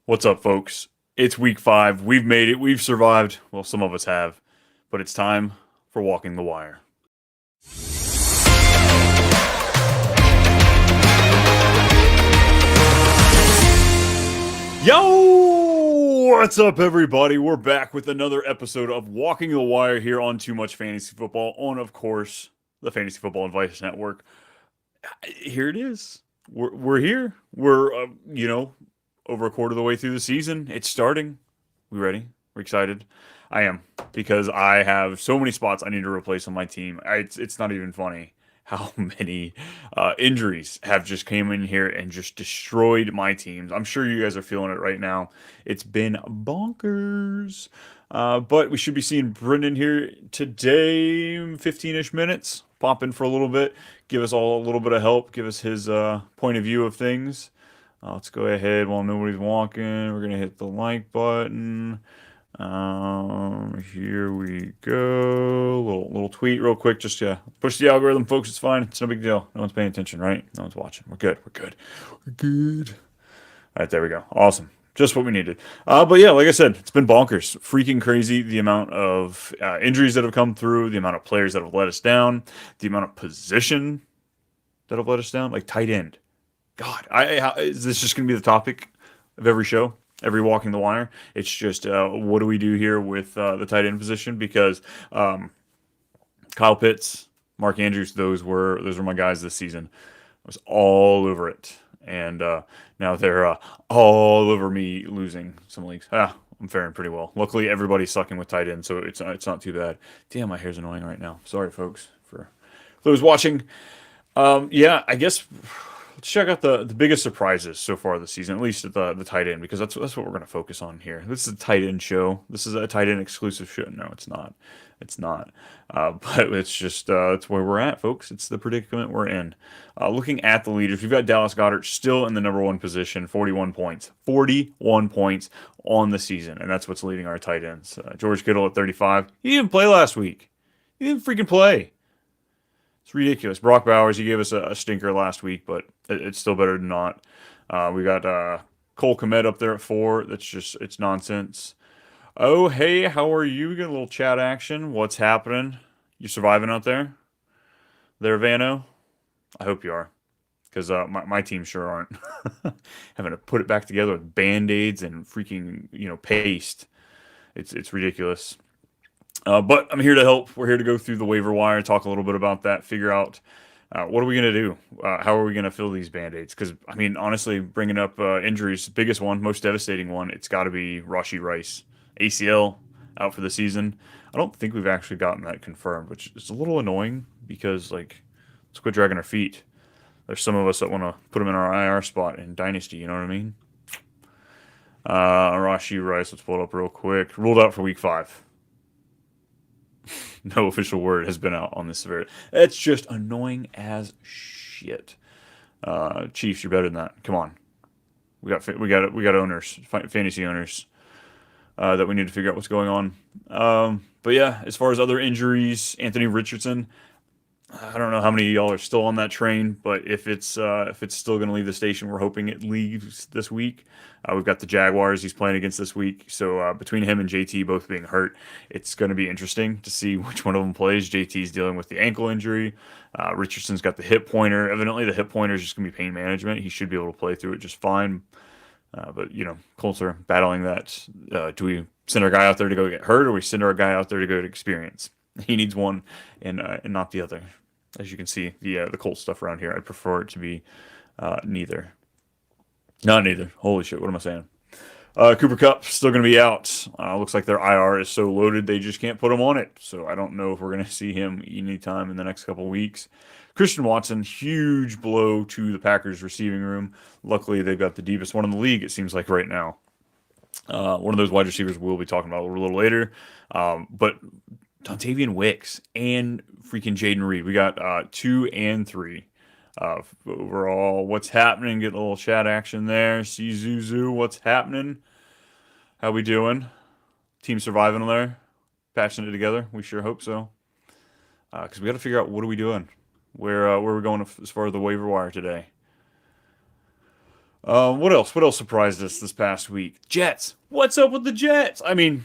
What's up, folks? It's week 5. We've made it. We've survived. Well, some of us have. But it's time for Walking the Wire. Yo! What's up, everybody? We're back with another episode of Walking the Wire here on Too Much Fantasy Football, on, of course, the Fantasy Football Advice Network. Here it is. We're here. We're over a quarter of the way through the season. It's starting. We ready? We're excited. I am, because I have so many spots I need to replace on my team. It's not even funny how many injuries have just came in here and just destroyed my teams. I'm sure you guys are feeling it right now. It's been bonkers. But we should be seeing Brennen here today, 15-ish minutes. Pop in for a little bit, give us all a little bit of help, give us his point of view of things. Let's go ahead while nobody's walking. We're gonna hit the like button. Here we go. Little tweet real quick. Just push the algorithm, folks. It's fine. It's no big deal. No one's paying attention, right? No one's watching. We're good. We're good. We're good. All right, there we go. Awesome. Just what we needed. But yeah, like I said, it's been bonkers. Freaking crazy. The amount of injuries that have come through, the amount of players that have let us down, the amount of position that have let us down, like tight end. God, is this just going to be the topic of every show, every Walking the Wire? It's just what do we do here with the tight end position? Because Kyle Pitts, Mark Andrews, those were my guys this season. I was all over it, and now they're all over me losing some leagues. I'm faring pretty well. Luckily, everybody's sucking with tight end, so it's not too bad. Damn, my hair's annoying right now. Sorry, folks, for those watching. Yeah, I guess let's check out the biggest surprises so far this season, at least at the tight end, because that's what we're going to focus on here. This is a tight end show. This is a tight end exclusive show. No, it's not. It's not. But it's just it's where we're at, folks. It's the predicament we're in. Looking at the leaders, we've got Dallas Goedert still in the number one position, 41 points. 41 points on the season, and that's what's leading our tight ends. George Kittle at 35. He didn't play last week. He didn't freaking play. It's ridiculous. Brock Bowers, he gave us a stinker last week, but it's still better than not. We got Cole Kmet up there at 4. It's nonsense. Oh, hey, how are you? We got a little chat action. What's happening? You surviving out there? There, Vano? I hope you are, because my team sure aren't. Having to put it back together with Band-Aids and freaking, paste. It's ridiculous. But I'm here to help. We're here to go through the waiver wire, talk a little bit about that, figure out what are we going to do? How are we going to fill these Band-Aids? Because, I mean, honestly, bringing up injuries, biggest one, most devastating one, it's got to be Rashee Rice. ACL out for the season. I don't think we've actually gotten that confirmed, which is a little annoying because, let's quit dragging our feet. There's some of us that want to put him in our IR spot in Dynasty, you know what I mean? Rashee Rice, let's pull it up real quick. Ruled out for week 5. No official word has been out on this severity. It's just annoying as shit. Chiefs, you're better than that. Come on, we got owners, fantasy owners, that we need to figure out what's going on. But yeah, as far as other injuries, Anthony Richardson. I don't know how many of y'all are still on that train, but if it's still going to leave the station, we're hoping it leaves this week. We've got the Jaguars he's playing against this week, so between him and JT both being hurt, it's going to be interesting to see which one of them plays. JT's dealing with the ankle injury. Richardson's got the hip pointer. Evidently, the hip pointer is just going to be pain management. He should be able to play through it just fine. But Colts are battling that. Do we send our guy out there to go get hurt, or we send our guy out there to go get experience? He needs one and not the other. As you can see, the Colts stuff around here, I'd prefer it to be neither. Not neither. Holy shit, what am I saying? Cooper Kupp still going to be out. Looks like their IR is so loaded they just can't put him on it. So I don't know if we're going to see him anytime in the next couple weeks. Christian Watson, huge blow to the Packers receiving room. Luckily, they've got the deepest one in the league, it seems like right now. One of those wide receivers we'll be talking about a little later. But Dontavian Wicks and freaking Jaden Reed. We got 2 and 3. Overall, what's happening? Get a little chat action there. See Zuzu, what's happening? How we doing? Team surviving there? Patching it together? We sure hope so. Because we got to figure out what are we doing? Where are we going as far as the waiver wire today? What else? What else surprised us this past week? Jets. What's up with the Jets? I mean,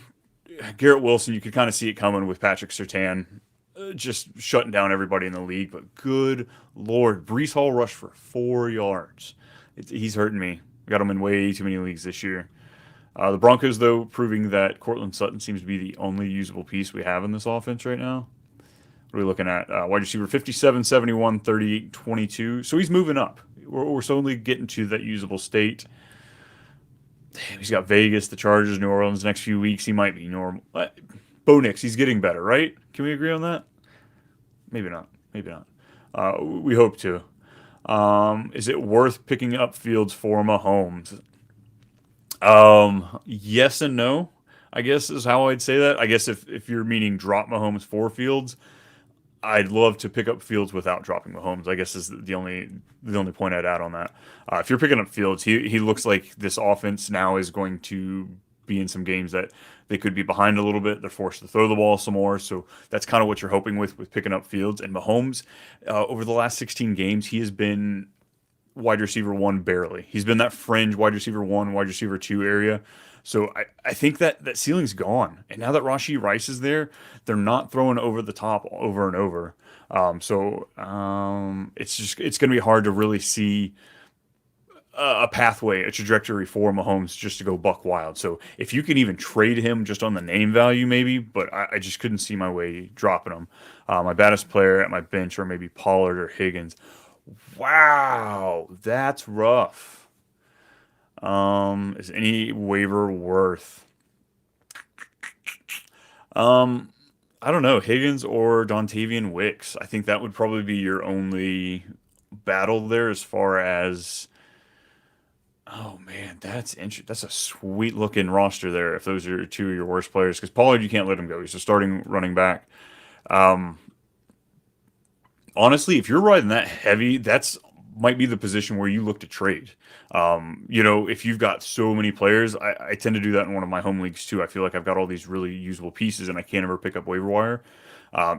Garrett Wilson, you could kind of see it coming with Patrick Surtain just shutting down everybody in the league. But good Lord, Brees Hall rushed for 4 yards. He's hurting me. We got him in way too many leagues this year. The Broncos, though, proving that Cortland Sutton seems to be the only usable piece we have in this offense right now. What are we looking at? Wide receiver 57, 71, 38, 22. So he's moving up. We're slowly getting to that usable state. Damn, he's got Vegas, the Chargers, New Orleans next few weeks. He might be normal. Bo Nix, he's getting better, right? Can we agree on that? Maybe not. Maybe not. We hope to. Is it worth picking up Fields for Mahomes? Yes and no, I guess is how I'd say that. I guess if you're meaning drop Mahomes for Fields, I'd love to pick up Fields without dropping Mahomes. I guess is the only point I'd add on that. If you're picking up Fields, he looks like this offense now is going to be in some games that they could be behind a little bit. They're forced to throw the ball some more, so that's kind of what you're hoping with picking up Fields and Mahomes. Over the last 16 games, he has been wide receiver one barely. He's been that fringe wide receiver one, wide receiver two area. So I think that ceiling's gone. And now that Rashee Rice is there, they're not throwing over the top over and over. It's going to be hard to really see a pathway, a trajectory for Mahomes just to go buck wild. So if you can even trade him just on the name value, maybe, but I just couldn't see my way dropping him. My baddest player at my bench or maybe Pollard or Higgins. Wow, that's rough. Is any waiver worth? I don't know, Higgins or Dontavian Wicks. I think that would probably be your only battle there as far as. Oh man, that's interesting. That's a sweet looking roster there. If those are two of your worst players, because Pollard you can't let him go. He's a starting running back. Um, Honestly, if you're riding that heavy, that's might be the position where you look to trade. If you've got so many players, I tend to do that in one of my home leagues too. I feel like I've got all these really usable pieces and I can't ever pick up waiver wire.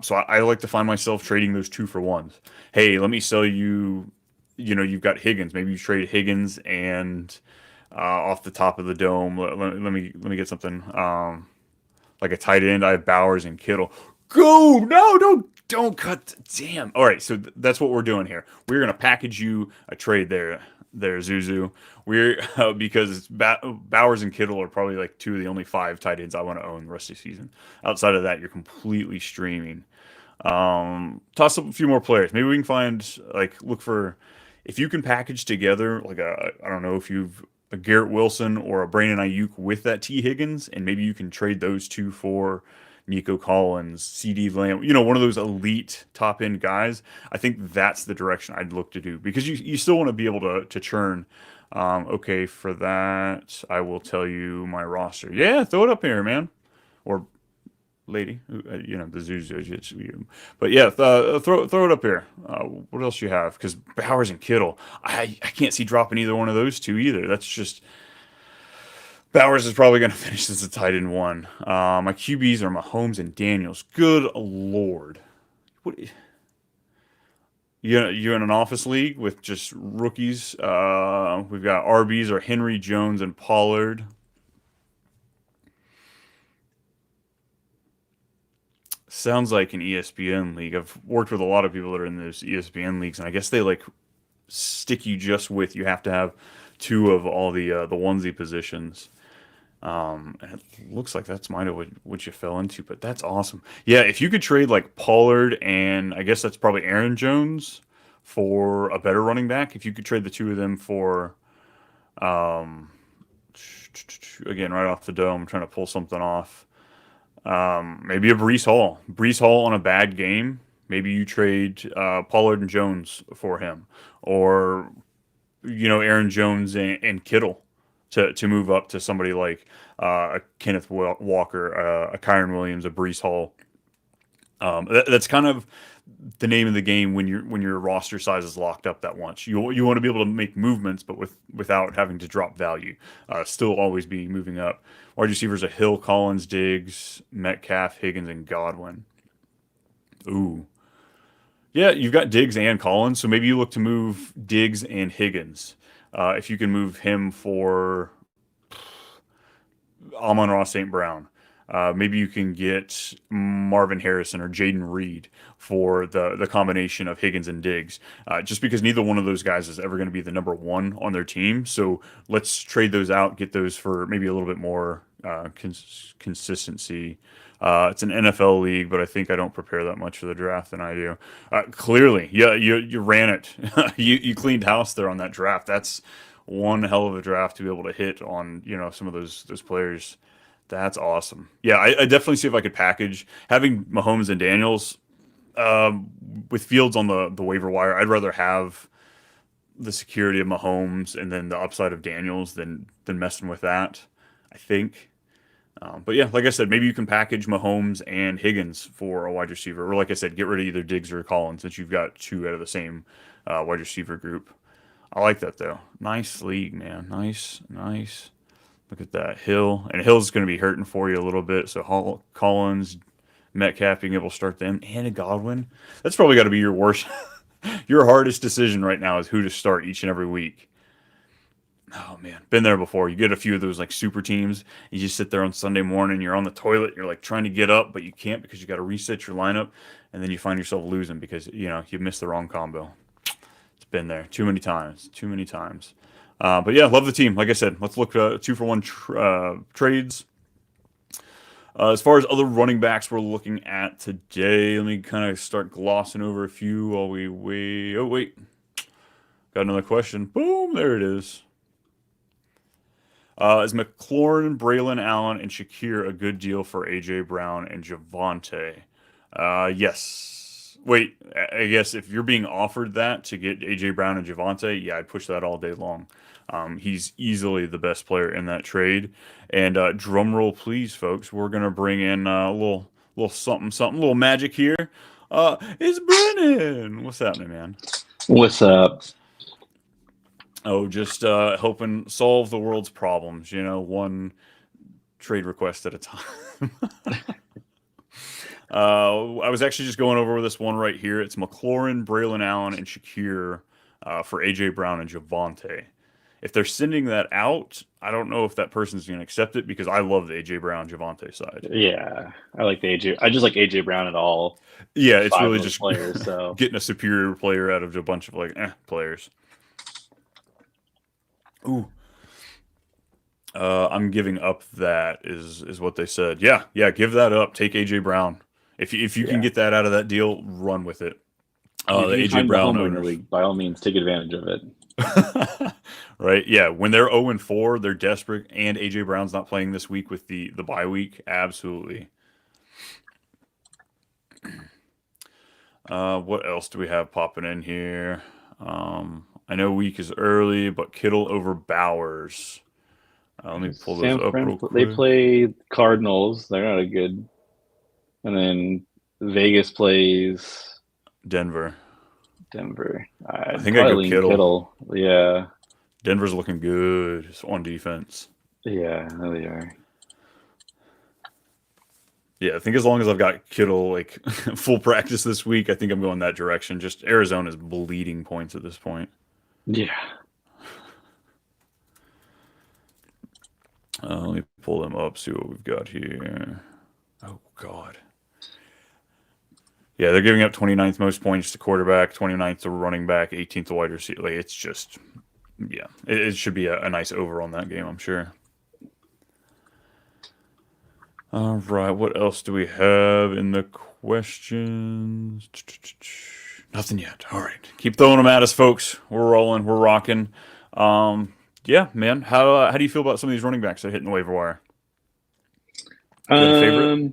So I like to find myself trading those two for ones. Hey, let me sell you. You've got Higgins. Maybe you trade Higgins and off the top of the dome. Let me get something like a tight end. I have Bowers and Kittle. Go! No, don't cut. Damn. All right, so that's what we're doing here. We're gonna package you a trade there, Zuzu. We're because Bowers and Kittle are probably like two of the only five tight ends I want to own the rest of the season. Outside of that, you're completely streaming. Toss up a few more players. Maybe we can find look for if you can package together I don't know if you've a Garrett Wilson or a Brennen Ayuk with that T Higgins, and maybe you can trade those two for Nico Collins, CD Lamb, one of those elite top end guys. I think that's the direction I'd look to do because you still want to be able to churn. Okay, for that, I will tell you my roster. Yeah, throw it up here, man. Or lady, the Zuzu. But yeah, throw it up here. What else you have? Because Bowers and Kittle, I can't see dropping either one of those two either. That's just Bowers is probably going to finish as a tight end one. My QBs are Mahomes and Daniels. Good Lord. What? You're in an office league with just rookies. We've got RBs are Henry, Jones, and Pollard. Sounds like an ESPN league. I've worked with a lot of people that are in those ESPN leagues, and I guess they stick you just with you have to have two of all the onesie positions. And it looks like that's might have what you fell into, but that's awesome. Yeah, if you could trade like Pollard and I guess that's probably Aaron Jones for a better running back. If you could trade the two of them for, um, again, right off the dome, I'm trying to pull something off. Maybe a Brees Hall. Brees Hall on a bad game. Maybe you trade Pollard and Jones for him, or Aaron Jones and Kittle to move up to somebody like a Kenneth Walker, a Kyron Williams, a Brees Hall. That's kind of the name of the game when your roster size is locked up that once. You want to be able to make movements, but without having to drop value. Still always be moving up. Wide receivers are Hill, Collins, Diggs, Metcalf, Higgins, and Godwin. Ooh. Yeah, you've got Diggs and Collins, so maybe you look to move Diggs and Higgins. if you can move him for Amon-Ra St. Brown. Maybe you can get Marvin Harrison or Jaden Reed for the combination of Higgins and Diggs, just because neither one of those guys is ever going to be the number one on their team. So let's trade those out, get those for maybe a little bit more consistency. It's an NFL league, but I think I don't prepare that much for the draft than I do. Clearly, yeah, you ran it. You cleaned house there on that draft. That's one hell of a draft to be able to hit on, some of those players. That's awesome. Yeah, I definitely see if I could package having Mahomes and Daniels with Fields on the waiver wire. I'd rather have the security of Mahomes and then the upside of Daniels than messing with that, I think. But yeah, like I said, maybe you can package Mahomes and Higgins for a wide receiver, or like I said, get rid of either Diggs or Collins since you've got two out of the same wide receiver group. I like that though. Nice league, man. Nice, nice. Look at that Hill, and Hill's going to be hurting for you a little bit. So Collins, Metcalf being able to start them, and a Godwin. That's probably got to be your worst, your hardest decision right now is who to start each and every week. Oh man, been there before. You get a few of those like super teams. You just sit there on Sunday morning. You're on the toilet. You're like trying to get up, but you can't because you got to reset your lineup, and then you find yourself losing because you missed the wrong combo. It's been there too many times. Too many times. But yeah, love the team. Like I said, let's look 2-for-1 trades. As far as other running backs we're looking at today, let me kind of start glossing over a few while we wait. Oh, wait. Got another question. Boom, there it is. Is McLaurin, Braylon Allen, and Shakir a good deal for A.J. Brown and Javonte? Yes. Wait, I guess if you're being offered that to get A.J. Brown and Javonte, yeah, I'd push that all day long. He's easily the best player in that trade. And drum roll, please, folks. We're gonna bring in a little something, a little magic here. It's Brennen. What's happening, man? What's up? Oh, just helping solve the world's problems. One trade request at a time. I was actually just going over this one right here. It's McLaurin, Braylon Allen, and Shakir for A.J. Brown and Javonte. If they're sending that out, I don't know if that person's going to accept it because I love the A.J. Brown Javonte side. Yeah, I like the AJ. I just like AJ Brown at all. Yeah, it's really just players. So getting a superior player out of a bunch of players. Ooh. I'm giving up that is what they said. Yeah, give that up. Take AJ Brown. If you can get that out of that deal, run with it. The AJ Brown owner league, by all means, take advantage of it. Right? Yeah, when they're 0-4, they're desperate, and AJ Brown's not playing this week with the bye week. Absolutely. What else do we have popping in here? I know week is early, but Kittle over Bowers. Let me pull those up real quick. They play Cardinals. They're not a good. And then Vegas plays Denver. I think I go Kittle. Yeah. Denver's looking good on defense. Yeah, no, they are. Yeah, I think as long as I've got Kittle full practice this week, I think I'm going that direction. Just Arizona's bleeding points at this point. Yeah. Let me pull them up, see what we've got here. Oh, God. Yeah, they're giving up 29th most points to quarterback, 29th to running back, 18th to wide receiver. It's just, yeah, it should be a nice over on that game, I'm sure. All right, what else do we have in the questions? Nothing yet. All right, keep throwing them at us, folks. We're rolling, we're rocking. Yeah, man. How do you feel about some of these running backs that are hitting the waiver wire? Do you have a favorite?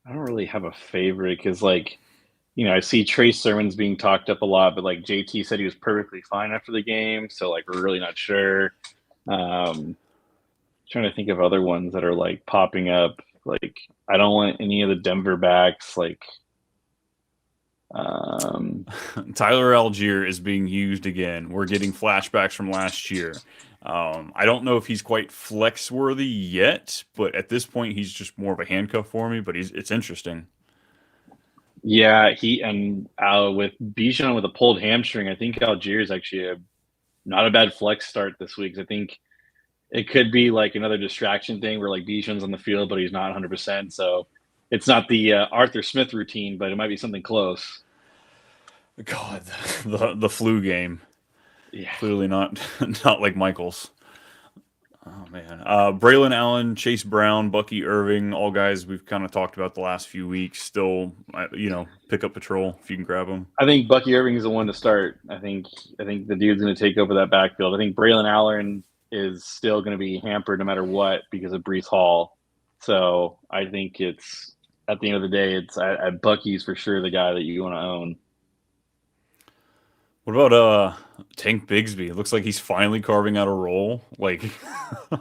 I don't really have a favorite because, I see Trey Sermon's being talked up a lot, but JT said he was perfectly fine after the game, so we're really not sure. Trying to think of other ones that are popping up. I don't want any of the Denver backs. Tyler Algier is being used again. We're getting flashbacks from last year. I don't know if he's quite flex worthy yet, but at this point he's just more of a handcuff for me. But it's interesting. Yeah, he and with Bijan with a pulled hamstring, I think Algier is actually not a bad flex start this week. I think it could be like another distraction thing where like Bijan's on the field, but he's not 100%. So it's not the Arthur Smith routine, but it might be something close. God, the flu game. Yeah. Clearly not not like Michael's. Oh man, Braylon Allen, Chase Brown, Bucky Irving, all guys we've kind of talked about the last few weeks. Still, pick up patrol if you can grab them. I think Bucky Irving is the one to start. I think the dude's going to take over that backfield. I think Braylon Allen is still going to be hampered no matter what because of Brees Hall. So I think it's at the end of the day, it's Bucky's for sure the guy that you want to own. What about Tank Bigsby? It looks like he's finally carving out a role. Like I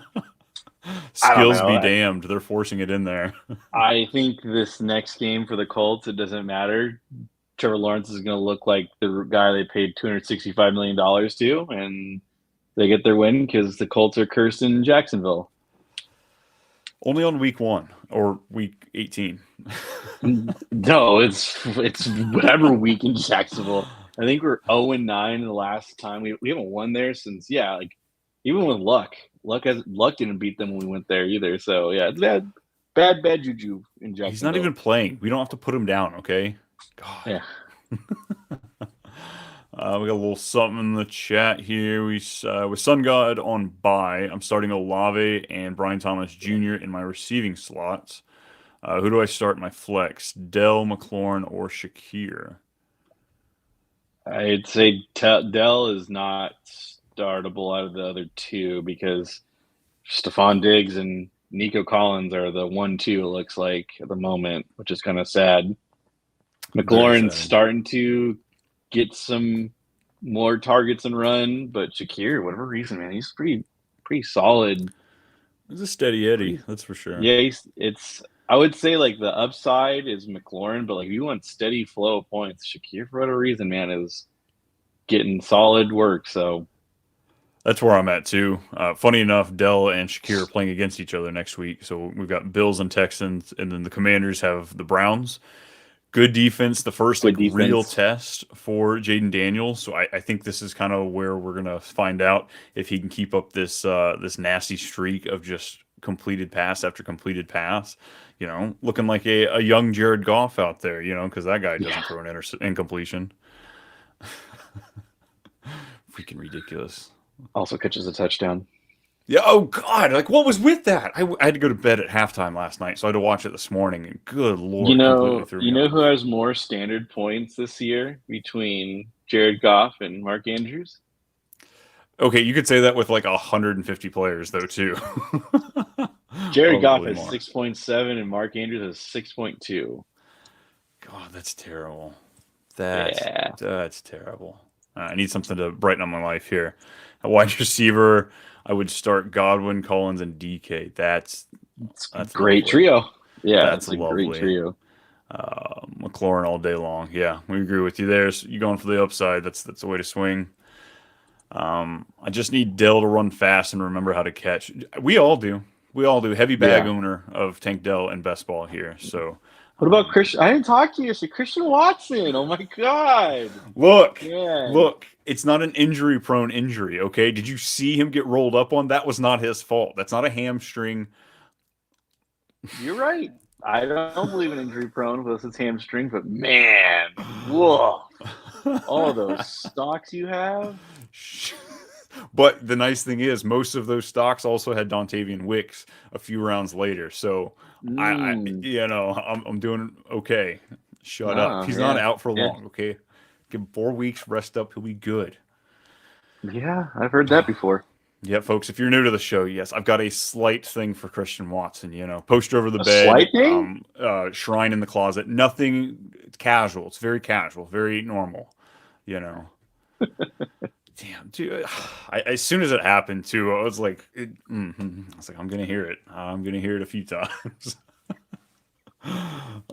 don't skills know. be damned, they're forcing it in there. I think this next game for the Colts, it doesn't matter. Trevor Lawrence is going to look like the guy they paid $265 million to, and they get their win because the Colts are cursed in Jacksonville. Only on week 1 or week 18. No, it's whatever week in Jacksonville. I think we're 0-9 the last time we haven't won there since like even with luck. Luck didn't beat them when we went there either. So yeah, it's bad juju in Jacksonville. He's not even playing. We don't have to put him down, okay? God. Yeah. We got a little something in the chat here. With Sun God on bye, I'm starting Olave and Brian Thomas Jr. in my receiving slots. Who do I start in my flex? Dell, McLaurin, or Shakir? I'd say Dell is not startable out of the other two because Stephon Diggs and Nico Collins are the 1-2, it looks like, at the moment, which is kind of sad. McLaurin's starting to get some more targets and run, but Shakir, whatever reason, man, he's pretty solid. He's a steady Eddie, that's for sure. Yeah, I would say like the upside is McLaurin, but like if you want steady flow of points, Shakir for whatever reason, man, is getting solid work. So that's where I'm at too. Funny enough, Dell and Shakir are playing against each other next week. So we've got Bills and Texans, and then the Commanders have the Browns. Good defense, the first real test for Jaden Daniels. So I think this is kind of where we're gonna find out if he can keep up this nasty streak of just completed pass after completed pass. Looking like a young Jared Goff out there. Because that guy doesn't throw an incompletion. Freaking ridiculous. Also catches a touchdown. Yeah. Oh God! Like, what was with that? I had to go to bed at halftime last night, so I had to watch it this morning. And good Lord, you know who has more standard points this year between Jared Goff and Mark Andrews? Okay, you could say that with like 150 players though too. Jared Goff has 6.7 and Mark Andrews has 6.2. God, that's terrible. That's terrible. I need something to brighten up my life here. A wide receiver, I would start Godwin, Collins, and DK. That's a great trio. Yeah, that's a lovely. Great trio. McLaurin all day long. Yeah, we agree with you there. So you going for the upside. That's the way to swing. I just need Dell to run fast and remember how to catch. We all do. Heavy bag owner of Tank Dell and Best Ball here. So what about Christian? I didn't talk to you. So Christian Watson. Oh my God. Look. It's not an injury-prone injury, okay? Did you see him get rolled up on? That was not his fault. That's not a hamstring. You're right. I don't believe in injury-prone unless it's hamstring, but man, whoa. All those stocks you have. But the nice thing is, most of those stocks also had Dontavian Wicks a few rounds later. So I'm doing okay. Shut up. He's not out for long. Okay, give him 4 weeks. Rest up. He'll be good. Yeah, I've heard that before. Yeah, folks. If you're new to the show, yes, I've got a slight thing for Christian Watson. Poster over the bed, slight thing? Shrine in the closet. Nothing casual. It's very casual, very normal. Damn, dude. As soon as it happened, too, I was like, I'm gonna hear it. I'm gonna hear it a few times.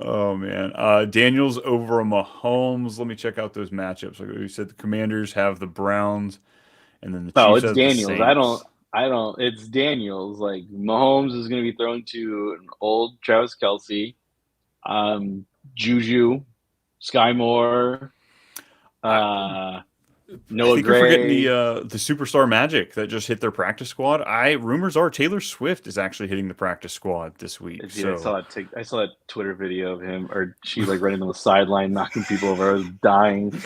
Oh man, Daniels over Mahomes. Let me check out those matchups. Like we said, the Commanders have the Browns, and then the Chiefs have Daniels. The Saints. I don't. It's Daniels. Like Mahomes is going to be thrown to an old Travis Kelce, Juju, Sky Moore, I, I Noah think you're forgetting Gray. the superstar Magic that just hit their practice squad. Rumors are Taylor Swift is actually hitting the practice squad this week. Dude, So I saw that Twitter video of him, or she like running on the sideline, knocking people over. I was dying.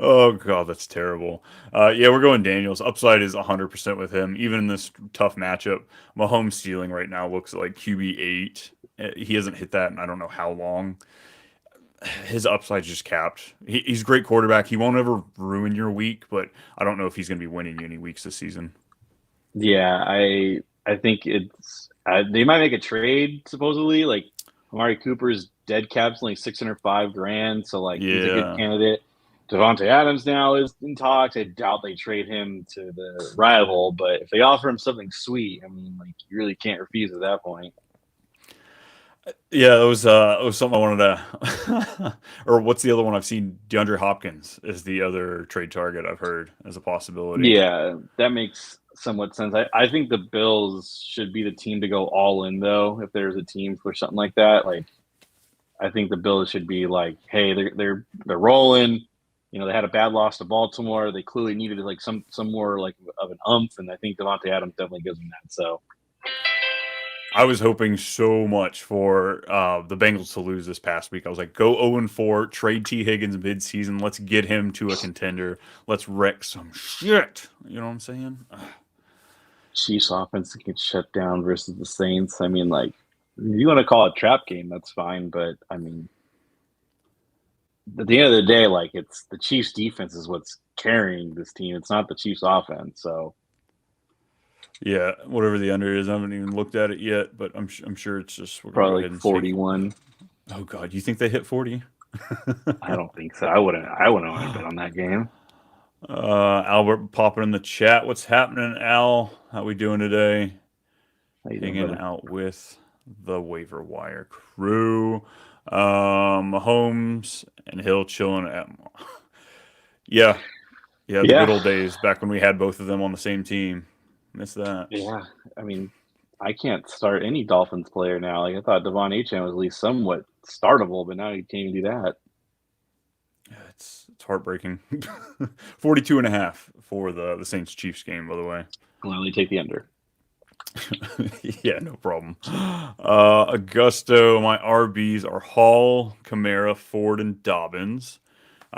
oh god, that's terrible. Yeah, we're going Daniels. Upside is 100% with him, even in this tough matchup. Mahomes' ceiling right now looks like QB 8. He hasn't hit that in I don't know how long. His upside's just capped. He's a great quarterback. He won't ever ruin your week, but I don't know if he's going to be winning you any weeks this season. Yeah, I think it's they might make a trade supposedly. Like Amari Cooper's dead cap's only 605 grand, so like he's a good Yeah. candidate. Devontae Adams now is in talks. I doubt they trade him to the rival, but if they offer him something sweet, I mean, like you really can't refuse at that point. Yeah, it was something I wanted to or what's the other one I've seen? DeAndre Hopkins is the other trade target I've heard as a possibility. Yeah, that makes somewhat sense. I think the Bills should be the team to go all in though. If there's a team for something like that, like I think the Bills should be like, hey, they're rolling. You know, they had a bad loss to Baltimore. They clearly needed like some more like of an umph, and I think Devontae Adams definitely gives them that. So I was hoping so much for the Bengals to lose this past week. I was like, go 0-4, trade T. Higgins mid-season. Let's get him to a contender. Let's wreck some shit. You know what I'm saying? Chiefs offense gets shut down versus the Saints. I mean, like if you want to call it a trap game, that's fine. But I mean, at the end of the day, like it's the Chiefs defense is what's carrying this team. It's not the Chiefs offense. So Yeah, whatever the under is, I haven't even looked at it yet, but I'm sure it's just we're gonna go probably ahead like and say. 41. Oh God, you think they hit 40? I don't think so. I wouldn't want to bet on that game. Albert popping in the chat. What's happening, Al? How we doing today? How you doing, Hanging brother? out with the Waiver Wire crew. Mahomes and Hill chilling at. Yeah, yeah, the good Yeah, old days back when we had both of them on the same team. Miss that. yeah. I mean, I can't start any Dolphins player now. Like I thought Devon Achane was at least somewhat startable, but now you can't even do that. Yeah, it's heartbreaking. 42.5 for the Saints Chiefs game, by the way. Gladly take the under. yeah, no problem. Augusto, my RBs are Hall, Kamara, Ford, and Dobbins.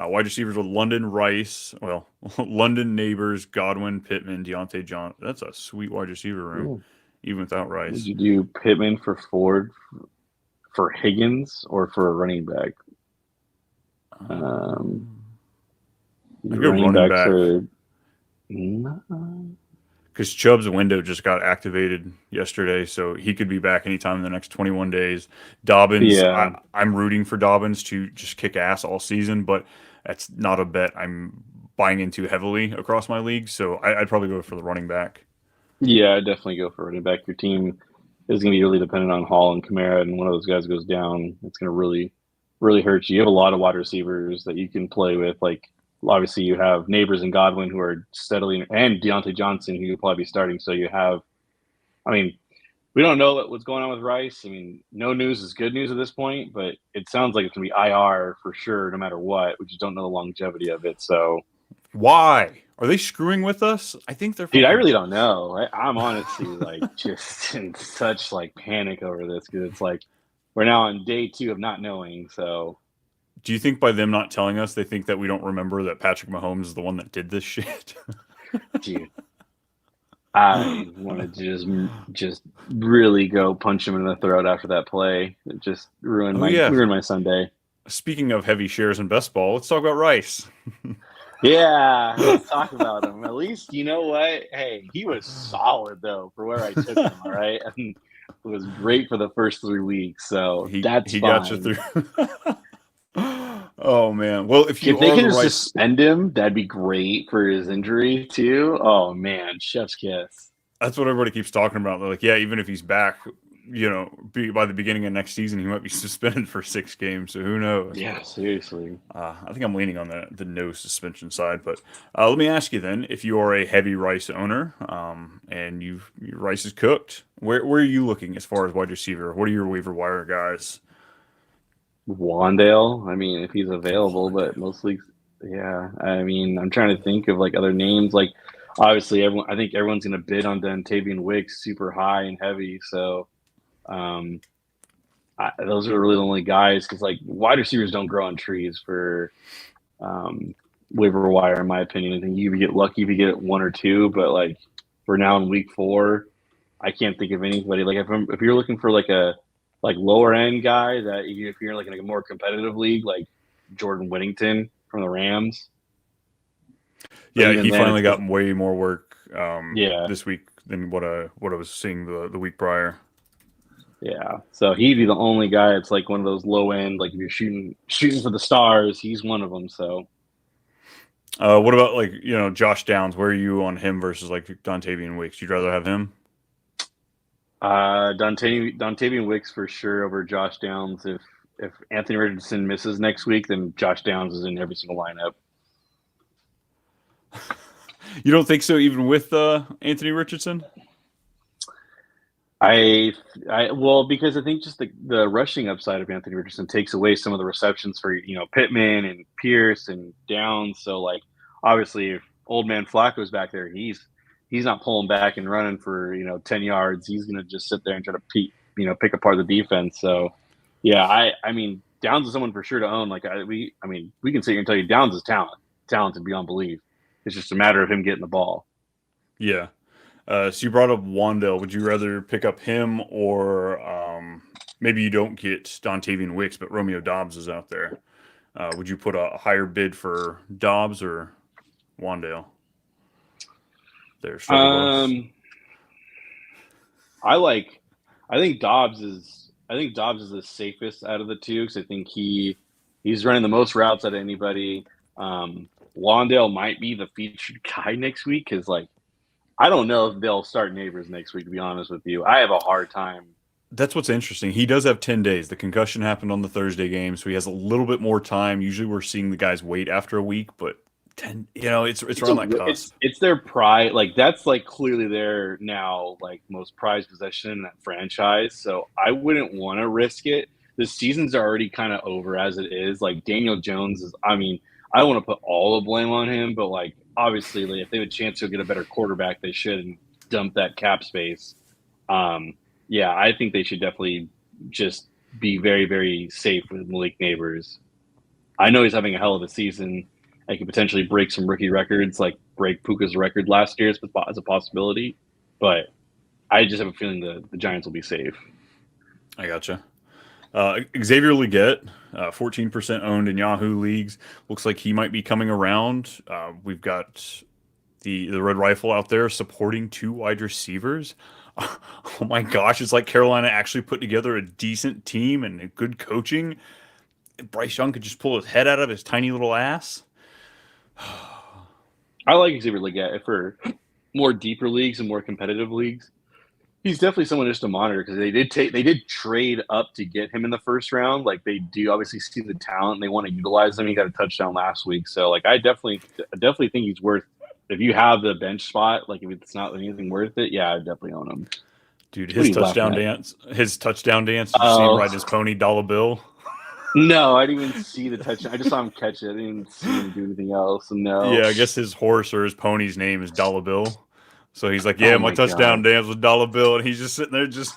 Wide receivers with London Rice, well, London Neighbors, Godwin, Pittman, Deontay John. That's a sweet wide receiver room, Ooh. even without Would Rice. you do Pittman for Ford for Higgins or for a running back? Um, I go running running backs back are because Chubb's window just got activated yesterday, so he could be back anytime in the next 21 days. Dobbins, yeah, I'm rooting for Dobbins to just kick ass all season, but that's not a bet I'm buying into heavily across my league, so I'd probably go for the running back. yeah. I definitely go for running back. Your team is going to be really dependent on Hall and Kamara, and one of those guys goes down, it's going to really hurt you. You have a lot of wide receivers that you can play with. Like obviously, you have Neighbors and Godwin who are steadily, and Deontay Johnson who you'll probably be starting. So you have, I mean, we don't know what's going on with Rice. I mean, no news is good news at this point, but it sounds like it's going to be IR for sure, no matter what. We just don't know the longevity of it. So, Why? Are they screwing with us? I think they're dude, I fucking. really don't know. I'm honestly like just in such like panic over this because it's like we're now on day 2 of not knowing. So, Do you think by them not telling us, they think that we don't remember that Patrick Mahomes is the one that did this shit? dude, I wanted to just really go punch him in the throat after that play. It just oh yeah. ruined my Sunday. Speaking of heavy shares in best ball, let's talk about Rice. Yeah, let's talk about him. At least you know what? Hey, he was solid though for where I took him. All right, and it was great for the first 3 weeks, so that's He got you fine. through. oh man. Well, if you If they are could the just Rice, suspend him, that'd be great for his injury too. Oh man, chef's kiss. that's what everybody keeps talking about. They're like, yeah, even if he's back, by the beginning of next season, he might be suspended for 6 games. So who knows? Yeah, But seriously. I think I'm leaning on the no suspension side. But let me ask you then: if you are a heavy Rice owner, and your Rice is cooked, where are you looking as far as wide receiver? What are your waiver wire guys? Wandale. I mean, if he's available, but most leagues, yeah. I mean, I'm trying to think of like other names. Like, obviously, everyone. I think everyone's going to bid on Dontavian Wicks super high and heavy. So, um, those are really the only guys because like wide receivers don't grow on trees for um, waiver wire, in my opinion. I think you get lucky if you get one or two, but like for now in week 4, I can't think of anybody. Like if you're looking for like a like lower end guy that if you're like in a more competitive league, like Jordan Whittington from the Rams. But Yeah, even he then, finally it's got way more work yeah, this week than what I was seeing the week prior. yeah. So he'd be the only guy. It's like one of those low end. Like if you're shooting for the stars, he's one of them. So What about like Josh Downs? Where are you on him versus like Dontavian Wicks? You'd rather have him? Dontavian Wicks for sure over Josh Downs. If Anthony Richardson misses next week, then Josh Downs is in every single lineup. You don't think so, even with Anthony Richardson? I well because I think just the rushing upside of Anthony Richardson takes away some of the receptions for Pittman and Pierce and Downs. So like obviously if old man Flacco's back there, he's not pulling back and running for 10 yards. He's gonna just sit there and try to pick apart the defense. So yeah, I mean Downs is someone for sure to own. Like we can sit here and tell you Downs is talented beyond belief. It's just a matter of him getting the ball. Yeah. So you brought up Wandale. Would you rather pick up him or maybe you don't get Dontavian Wicks, but Romeo Dobbs is out there? Would you put a higher bid for Dobbs or Wandale? There, struggle bus. Um, I like. I think Dobbs is the safest out of the two because I think he's running the most routes out of anybody. Wandale might be the featured guy next week because like I don't know if they'll start Neighbors next week. To be honest with you, I have a hard time. That's what's interesting. He does have 10 days. The concussion happened on the Thursday game, so he has a little bit more time. Usually we're seeing the guys wait after a week, but 10, it's around that cusp. It's their pride. Like that's like clearly their now like most prized possession in that franchise. So I wouldn't want to risk it. The season's already kind of over as it is. Like Daniel Jones is. I mean, I don't want to put all the blame on him, but like obviously, like, if they have a chance to get a better quarterback, they should and dump that cap space. Yeah, I think they should definitely just be very, very safe with Malik Neighbors. I know he's having a hell of a season. I could potentially break some rookie records, like break Puka's record last year as a possibility. But I just have a feeling the Giants will be safe. I gotcha. Xavier Legette, 14% owned in Yahoo leagues. Looks like he might be coming around. We've got the Red Rifle out there supporting 2 wide receivers. Oh my gosh, it's like Carolina actually put together a decent team and good coaching. Bryce Young could just pull his head out of his tiny little ass. I like Xavier Legette for more deeper leagues and more competitive leagues. He's definitely someone just to monitor because they did trade up to get him in the first round. Like they do obviously see the talent and they want to utilize him. He got a touchdown last week, so like I definitely think he's worth. If you have the bench spot, like if it's not anything worth it, yeah, I definitely own him. Dude, What are his you laughing touchdown at? dance. His touchdown dance. Did you see him ride his pony, Dollar Bill? No, I didn't even see the touchdown. I just saw him catch it. I didn't even see him do anything else. No. Yeah, I guess his horse or his pony's name is Dollar Bill. So he's like, yeah, Oh my my touchdown god. dance was Dollar Bill, and he's just sitting there just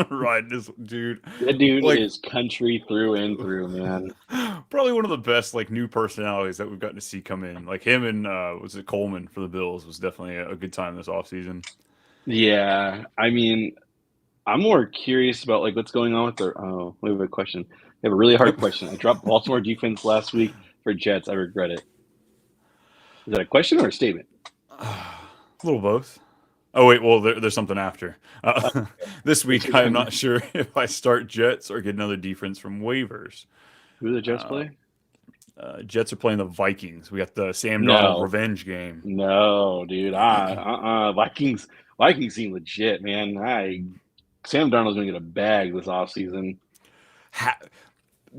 riding this dude. That dude Like is country through and through, man. probably one of the best like new personalities that we've gotten to see come in. Like him and was it Coleman for the Bills was definitely a good time this offseason. Yeah. I mean, I'm more curious about like what's going on with their. Oh, we have a question. We have a really hard Yep. question. I dropped Baltimore defense last week for Jets. I regret it. Is that a question or a statement? A little both. Oh wait, well there's something after. This week I'm not sure if I start Jets or get another defense from waivers. Who do the Jets Uh, play? Jets are playing the Vikings. We got the Sam Darnold No, revenge game. no, dude. Vikings seem legit, man. Sam Darnold's gonna get a bag this offseason. Ha-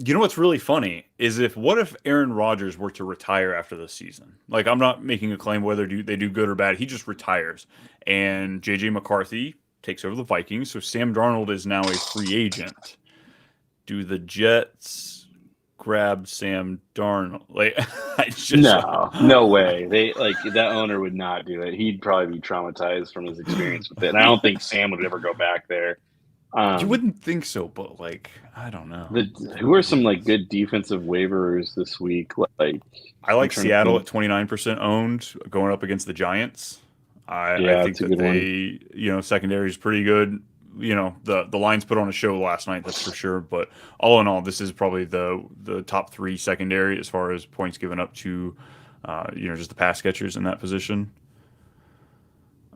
you know what's really funny is what if Aaron Rodgers were to retire after this season? Like I'm not making a claim whether they do good or bad. He just retires, and JJ McCarthy takes over the Vikings. So Sam Darnold is now a free agent. Do the Jets grabbed Sam Darnold. Like, I just No way. They that owner would not do it. He'd probably be traumatized from his experience with it. And I don't think Sam would ever go back there. You wouldn't think so, but like, I don't know. Who are some like good defensive waivers this week? Like, I like Seattle at 29% owned, going up against the Giants. I think it's a that good one. they, secondary is pretty good. The Lions put on a show last night, that's for sure. But all in all, this is probably the top 3 secondary as far as points given up to, just the pass catchers in that position.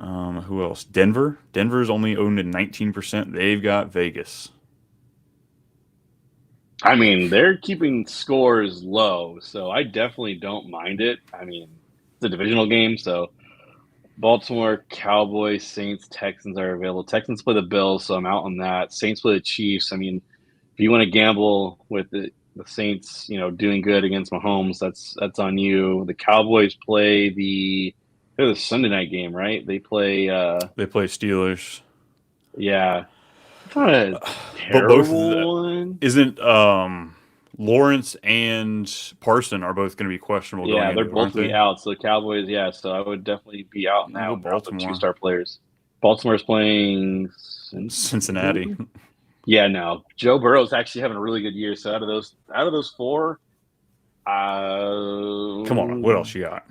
Who else? Denver. Denver's only owned at 19%. They've got Vegas. I mean, they're keeping scores low, so I definitely don't mind it. I mean, it's a divisional game, so Baltimore, Cowboys, Saints, Texans are available. Texans play the Bills, so I'm out on that. Saints play the Chiefs. I mean, if you want to gamble with the Saints, doing good against Mahomes, that's on you. The Cowboys play they're the Sunday night game, right? They play Steelers. Yeah. Not a But both of terrible one. isn't Lawrence and Parson are both going to be questionable going Yeah, they're into it, both aren't going to be they? out. So the Cowboys, yeah. So I would definitely be out in that Go one. They're out the Baltimore. 2-star players. Baltimore's playing Cincinnati. Yeah, no. Joe Burrow's actually having a really good year. So out of those 4, Come on, what else you got?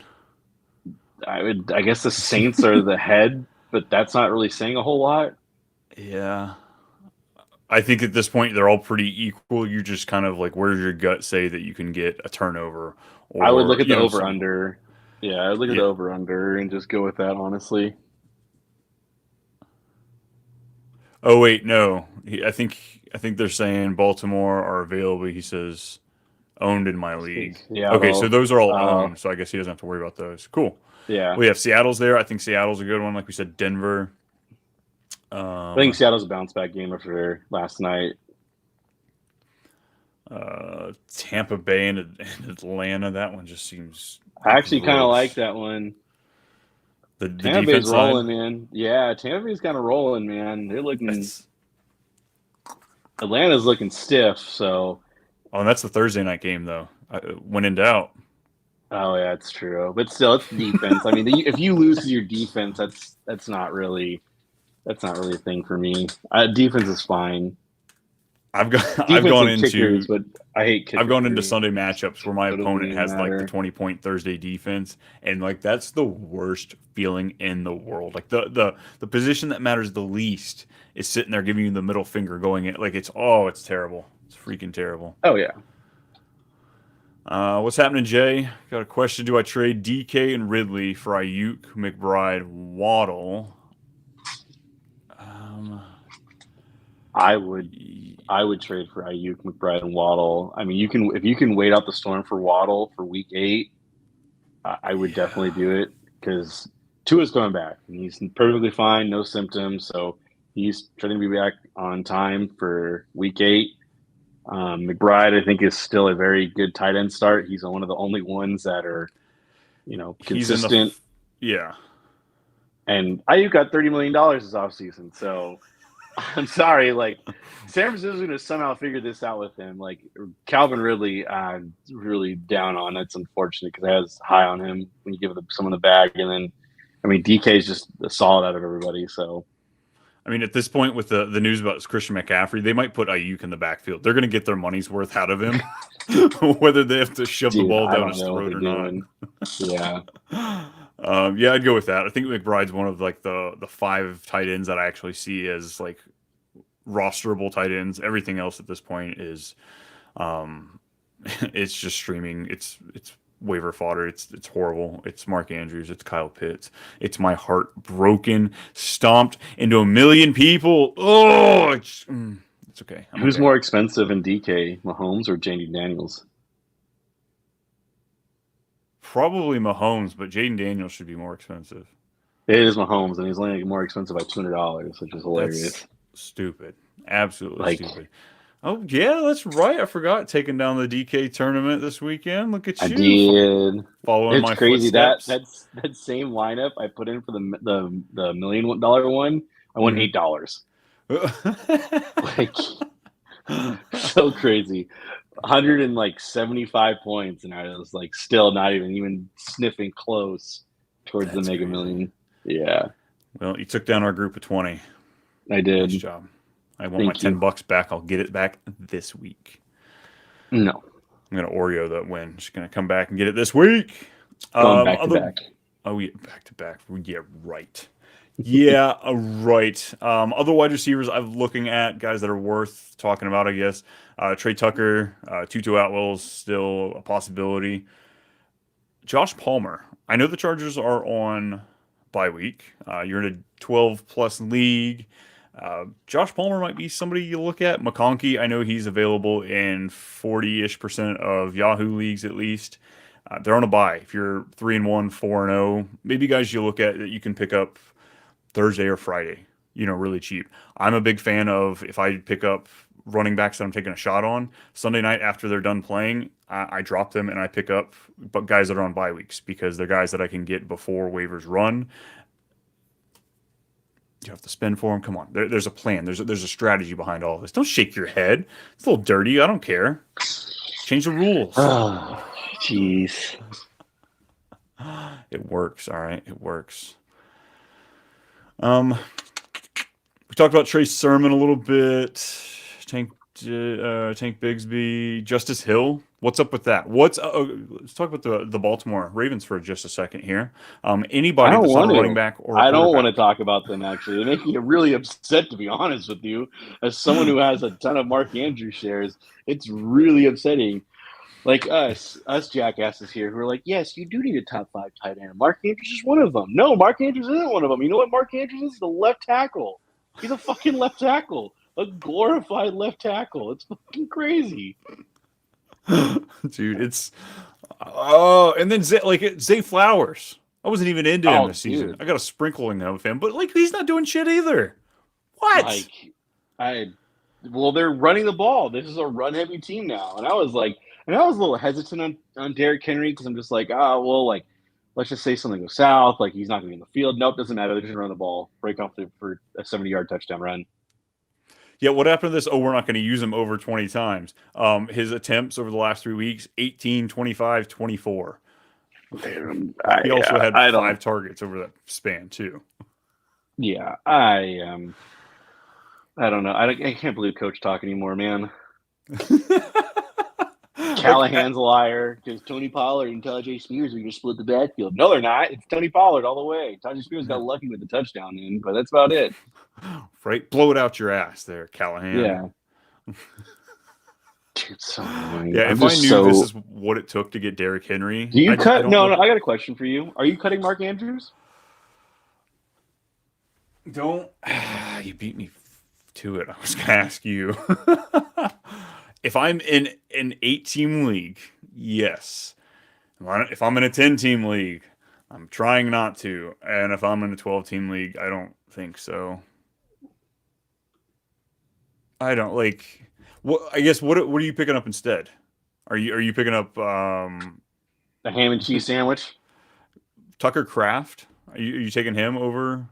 I guess the Saints are the head, but that's not really saying a whole lot. Yeah. I think at this point they're all pretty equal. You just kind of like, where's your gut say that you can get a turnover? Or, I would look at the over-under. Yeah, I would look at Yeah. the over-under and just go with that, honestly. Oh wait, no. I think they're saying Baltimore are available. He says owned in my league. Okay, so those are all owned, so I guess he doesn't have to worry about those. Cool. Yeah. Well, yeah, Seattle's there. I think Seattle's a good one. Like we said, Denver. I think Seattle's a bounce back game after last night. Tampa Bay and Atlanta. That one just seems. I actually kind of gross. like that one. The Tampa defense Bay's rolling, side. man. Yeah, Tampa Bay's kind of rolling, man. They're looking. Atlanta's looking stiff. So. Oh, and that's the Thursday night game, though. When in doubt. Oh yeah, it's true. But still, it's defense. I mean, if you lose to your defense, that's not really a thing for me. Defense is fine. I've gone into kickers, but I hate kickers. I've gone into Sunday matchups where my opponent has like the 20-point Thursday defense, and like that's the worst feeling in the world. Like the position that matters the least is sitting there giving you the middle finger, going in like it's terrible. It's freaking terrible. Oh yeah. What's happening, Jay? Got a question. Do I trade DK and Ridley for Ayuk, McBride, Waddle? I would trade for Ayuk, McBride, and Waddle. I mean, if you can wait out the storm for Waddle for Week 8, I would definitely do it because Tua's coming back and he's perfectly fine, no symptoms, so he's trying to be back on time for Week 8. McBride, I think, is still a very good tight end start. He's one of the only ones that are, consistent. Yeah. And Ayuk got $30 million this offseason, so I'm sorry. Like, San Francisco's going to somehow figure this out with him. Like, Calvin Ridley, I'm really down on. It's unfortunate because I was high on him when you give someone the bag. And then, I mean, DK is just a solid out of everybody, so. I mean, at this point, with the news about Christian McCaffrey, they might put Ayuk in the backfield. They're going to get their money's worth out of him, whether they have to shove the ball down his throat or not. Yeah. Yeah, I'd go with that. I think McBride's one of like the 5 tight ends that I actually see as like rosterable tight ends. Everything else at this point is, it's just streaming. It's waiver fodder. It's horrible. It's Mark Andrews. It's Kyle Pitts. It's my heart broken, stomped into a million people. Oh, it's okay. Who's more expensive in DK, Mahomes or Jaden Daniels? Probably Mahomes, but Jaden Daniels should be more expensive. It is Mahomes, and he's only more expensive by $200, which is hilarious. That's stupid. Absolutely stupid. Oh, yeah, that's right. I forgot taking down the DK tournament this weekend. Look at you. I did. Following my crazy. footsteps. That same lineup I put in for the $1 million one, I won $8. Like, so crazy. 175 points, and I was like still not even sniffing close towards the Mega Million. Yeah. Well, you took down our group of 20. I did. Nice job. I want my $10 back. I'll get it back this week. No. I'm going to Oreo that win. Just going to come back and get it this week. Going back to back. Oh, yeah, back to back. Yeah, right. Yeah, right. Other wide receivers I'm looking at, guys that are worth talking about, I guess. Trey Tucker, Tutu Atwell's still a possibility. Josh Palmer. I know the Chargers are on bye week. You're in a 12-plus league. Josh Palmer might be somebody you look at. McConkey, I know he's available in 40-ish% of Yahoo leagues at least. They're on a bye. If you're 3-1, 4-0, maybe guys you look at that you can pick up Thursday or Friday, really cheap. I'm a big fan of if I pick up running backs that I'm taking a shot on, Sunday night after they're done playing, I drop them and I pick up guys that are on bye weeks because they're guys that I can get before waivers run. You have to spend for them. Come on. There's a plan. There's a strategy behind all this. Don't shake your head. It's a little dirty. I don't care. Change the rules. Oh, jeez. It works. All right. It works. We talked about Trey Sermon a little bit. Tank Bigsby, Justice Hill. What's up with that? Let's talk about the Baltimore Ravens for just a second here. Anybody that's not a running back or I don't want to talk about them, actually. They make me really upset, to be honest with you. As someone who has a ton of Mark Andrews shares, it's really upsetting. Like us jackasses here who are like, yes, you do need a top 5 tight end. Mark Andrews is one of them. No, Mark Andrews isn't one of them. You know what Mark Andrews is? The left tackle. He's a fucking left tackle. A glorified left tackle. It's fucking crazy. Dude, it's and then Zay Flowers. I wasn't even into him this season. I got a sprinkling of him, but he's not doing shit either. What? Well, they're running the ball. This is a run-heavy team now, and I was a little hesitant on Derrick Henry because I'm just like, let's just say something goes south. Like he's not going to be in the field. Nope, doesn't matter. They're just run the ball, break off for a 70-yard touchdown run. Yeah, what happened to this? Oh, we're not going to use him over 20 times. His attempts over the last 3 weeks, 18, 25, 24. He also had 5 targets over that span, too. Yeah, I don't know. I can't believe Coach Talk anymore, man. Callahan's a liar because Tony Pollard and Tajay Spears are going to split the backfield. No, they're not. It's Tony Pollard all the way. Tajay Spears got lucky with the touchdown in, but that's about it. Right? Blow it out your ass there, Callahan. Yeah. Dude, so annoying. Yeah, if I knew this is what it took to get Derrick Henry. Do you cut? No, I got a question for you. Are you cutting Mark Andrews? Don't. You beat me to it. I was going to ask you. If I'm in an 8-team league, yes. If I'm in a 10-team league, I'm trying not to. And if I'm in a 12-team league, I don't think so. I don't what. I guess what are you picking up instead? Are you picking up a ham and cheese sandwich? Tucker Kraft? Are you taking him over?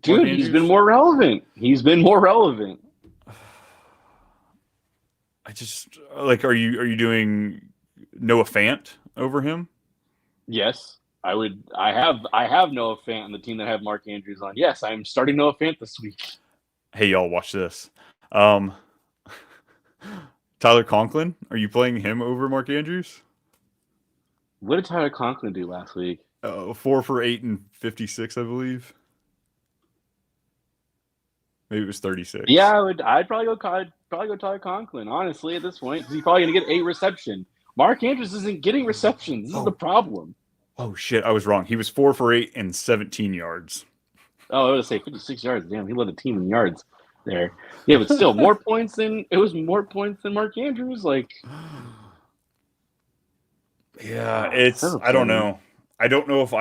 Dude, he's been more relevant. I just are you doing Noah Fant over him? Yes, I would. I have Noah Fant on the team that I have Mark Andrews on. Yes, I'm starting Noah Fant this week. Hey, y'all, watch this. Tyler Conklin, are you playing him over Mark Andrews? What did Tyler Conklin do last week? 4 for 8 and 56, I believe. Maybe it was 36. Yeah, I'd probably go Tyler Conklin, honestly, at this point, because he's probably going to get 8 reception. Mark Andrews isn't getting receptions. This is the problem. Oh, shit, I was wrong. He was 4 for 8 and 17 yards. Oh, I was going to say 56 yards. Damn, he led the team in yards there. Yeah, but still, more points than Mark Andrews. Yeah, I don't know. I don't know if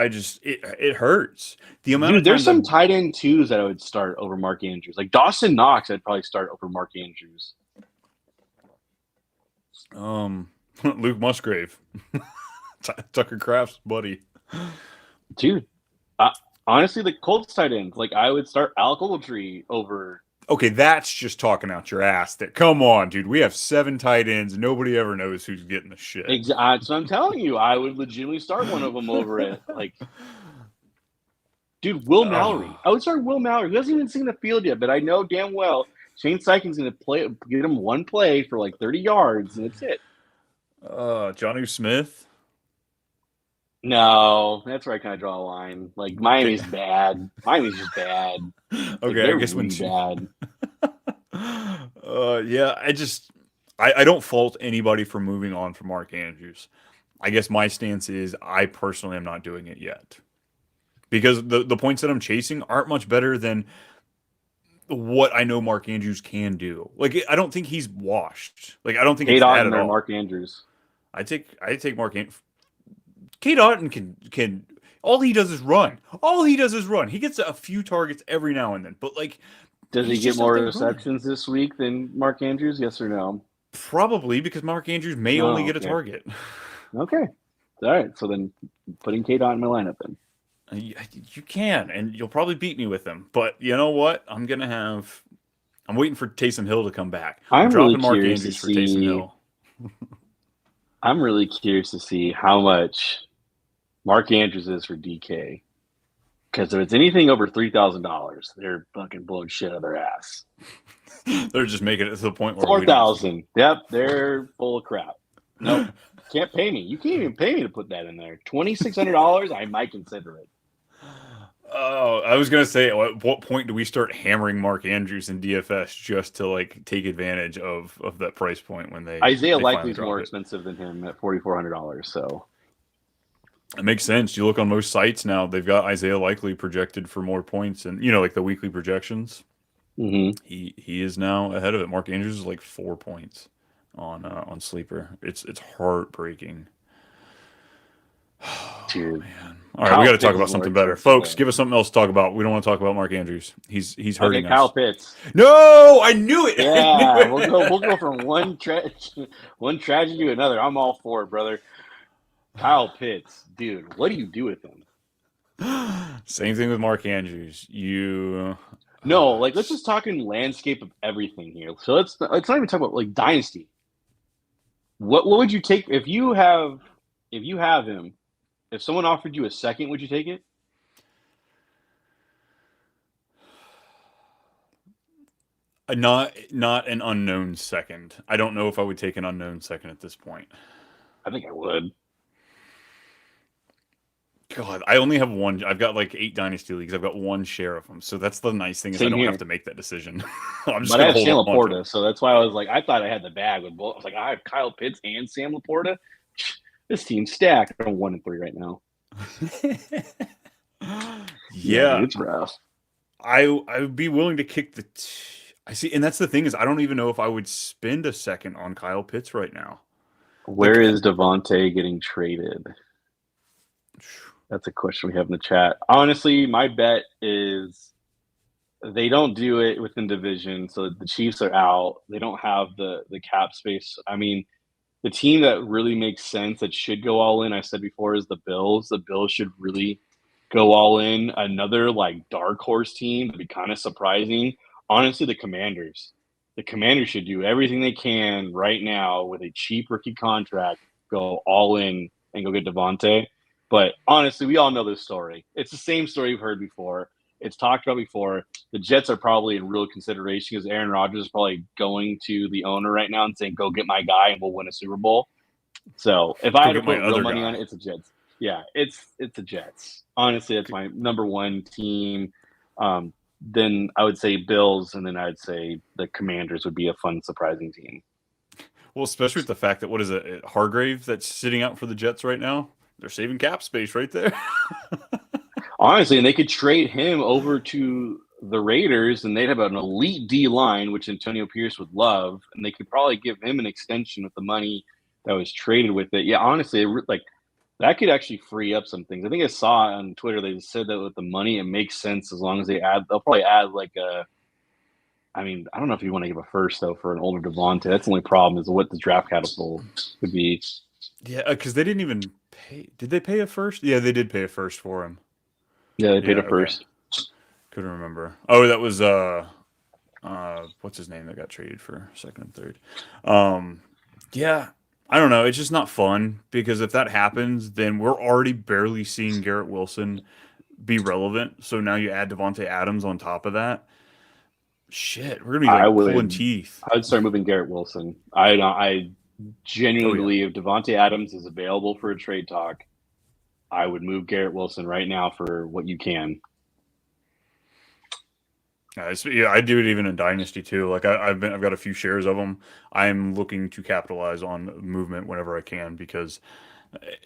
it hurts. The amount of there's some tight end twos that I would start over Mark Andrews. Like Dawson Knox, I'd probably start over Mark Andrews. Luke Musgrave, Tucker Kraft's buddy. Dude, honestly, the Colts tight ends, I would start Alec Ogletree over Okay, that's just talking out your ass. There, come on, dude. We have 7 tight ends. Nobody ever knows who's getting the shit. That's what I'm telling you. I would legitimately start one of them over it. Like, dude, Will Mallory. I would start Will Mallory. He hasn't even seen the field yet, but I know damn well Shane Steichen's going to get him one play for like 30 yards, and that's it. Johnny Smith. No, that's where I kind of draw a line. Like, Miami's bad. Miami's just bad. Okay, like, I guess really bad. Yeah, I don't fault anybody for moving on from Mark Andrews. I guess my stance is I personally am not doing it yet. Because the points that I'm chasing aren't much better than what I know Mark Andrews can do. Like, I don't think he's washed. Like, I don't think it's bad at all. Mark Andrews. I take Mark Andrews. Cade Otton can all he does is run. All he does is run. He gets a few targets every now and then, but like, does he get more receptions this week than Mark Andrews? Yes or no? Probably, because Mark Andrews may only get a target. Okay, all right. So then, putting Cade Otton in my lineup then. You can, and you'll probably beat me with him. But you know what? I'm waiting for Taysom Hill to come back. I'm really dropping Mark Andrews for Taysom Hill. I'm really curious to see how much Mark Andrews is for DK. Because if it's anything over $3,000, they're fucking blowing shit out of their ass. They're just making it to the point where 4,000. Yep, they're full of crap. Nope, can't pay me. You can't even pay me to put that in there. $2,600, I might consider it. Oh, I was gonna say, at what point do we start hammering Mark Andrews in DFS just to like take advantage of that price point when Isaiah Likely's more expensive than him at $4,400. So it makes sense. You look on most sites now; they've got Isaiah Likely projected for more points, and like the weekly projections. Mm-hmm. He is now ahead of it. Mark Andrews is like 4 points on Sleeper. It's heartbreaking. Dude. Man. All right, we got to talk about something better. Folks, give us something else to talk about. We don't want to talk about Mark Andrews. He's hurting us. Kyle Pitts. No, I knew it. Yeah, we'll go from one tragedy to another. I'm all for it, brother. Kyle Pitts, dude, what do you do with him? Same thing with Mark Andrews. No, like let's just talk in landscape of everything here. So let's not even talk about like dynasty. What would you take if you have him? If someone offered you a second, would you take it? Not an unknown second. I don't know if I would take an unknown second at this point. I think I would. God, I only have one. I've got like 8 dynasty leagues. I've got one share of them. So that's the nice thing is I don't have to make that decision. I'm just. But I have Sam Laporta, so that's why I was like, I thought I had the bag with both. I was like, I have Kyle Pitts and Sam Laporta. This team's stacked. I'm 1-3 right now. Yeah, it's rough. I would be willing to kick the. I see, and that's the thing is I don't even know if I would spend a second on Kyle Pitts right now. Where is Devontae getting traded? That's a question we have in the chat. Honestly, my bet is they don't do it within division, so the Chiefs are out. They don't have the cap space. I mean, the team that really makes sense that should go all in, I said before, is the Bills. The Bills should really go all in. Another like dark horse team would be kind of surprising. Honestly, the Commanders. The Commanders should do everything they can right now with a cheap rookie contract, go all in and go get Devontae. But honestly, we all know this story. It's the same story you've heard before. It's talked about before. The Jets are probably in real consideration because Aaron Rodgers is probably going to the owner right now and saying, go get my guy and we'll win a Super Bowl. So if I had to put real money on it, it's the Jets. Yeah, it's the Jets. Honestly, that's my number one team. Then I would say Bills, and then I would say the Commanders would be a fun, surprising team. Well, especially with the fact that, what is it, Hargrave that's sitting out for the Jets right now? They're saving cap space right there. Honestly, and they could trade him over to the Raiders, and they'd have an elite D-line, which Antonio Pierce would love, and they could probably give him an extension with the money that was traded with it. Yeah, honestly, like that could actually free up some things. I think I saw on Twitter they said that with the money, it makes sense as long as they'll probably add like a. I mean, I don't know if you want to give a first though for an older Devontae. That's the only problem is what the draft capital could be. Yeah, because they didn't even pay. Did they pay a first? Yeah, they did pay a first for him. Yeah, they paid a first. Couldn't remember. Oh, that was What's his name that got traded for second and third? Yeah, I don't know. It's just not fun because if that happens, then we're already barely seeing Garrett Wilson be relevant. So now you add Devontae Adams on top of that. Shit, we're gonna be I like pulling would teeth. I would start moving Garrett Wilson. I Oh genuinely yeah. believe if Devontae Adams is available for a trade talk, I would move Garrett Wilson right now for what you can. Yeah, I do it even in Dynasty too. Like I've got a few shares of them. I'm looking to capitalize on movement whenever I can because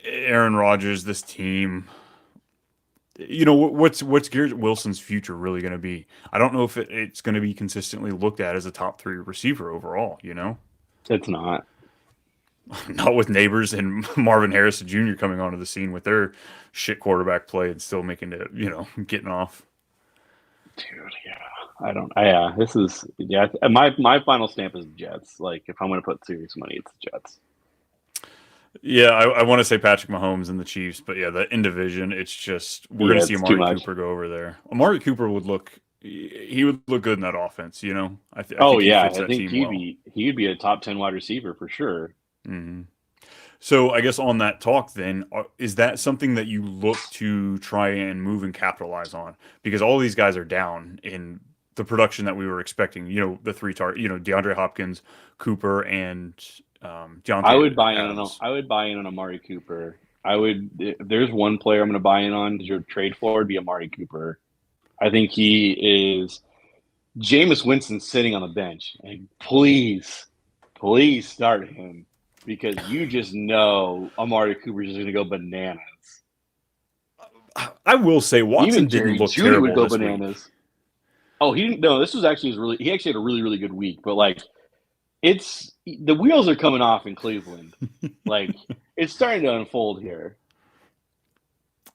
Aaron Rodgers, this team, what's Garrett Wilson's future really going to be? I don't know if it's going to be consistently looked at as a top three receiver overall. It's not. Not with Neighbors and Marvin Harrison Jr. coming onto the scene with their shit quarterback play and still making it, getting off. Dude, yeah. Yeah, this is yeah. My final stamp is Jets. Like, if I'm going to put serious money, it's Jets. Yeah, I want to say Patrick Mahomes and the Chiefs, but yeah, the in division, it's just we're going Yeah, to see it's too Amari much. Cooper go over there. Amari Cooper he would look good in that offense. I Oh think he yeah, fits I that think team well. he'd be a top 10 wide receiver for sure. hmm So I guess on that talk, then, is that something that you look to try and move and capitalize on? Because all these guys are down in the production that we were expecting. The DeAndre Hopkins, Cooper, and Deontay Adams. I would buy in on Amari Cooper. I would. If there's one player I'm going to buy in on to trade for, it'd be Amari Cooper. I think he is. Jameis Winston sitting on the bench, and please start him because you just know Amari Cooper is going to go bananas. I will say Watson Even didn't Jerry look Judy would terrible go this week. bananas. Oh, he didn't. No, this was actually his really. He actually had a really good week, but like it's the wheels are coming off in Cleveland. Like it's starting to unfold here.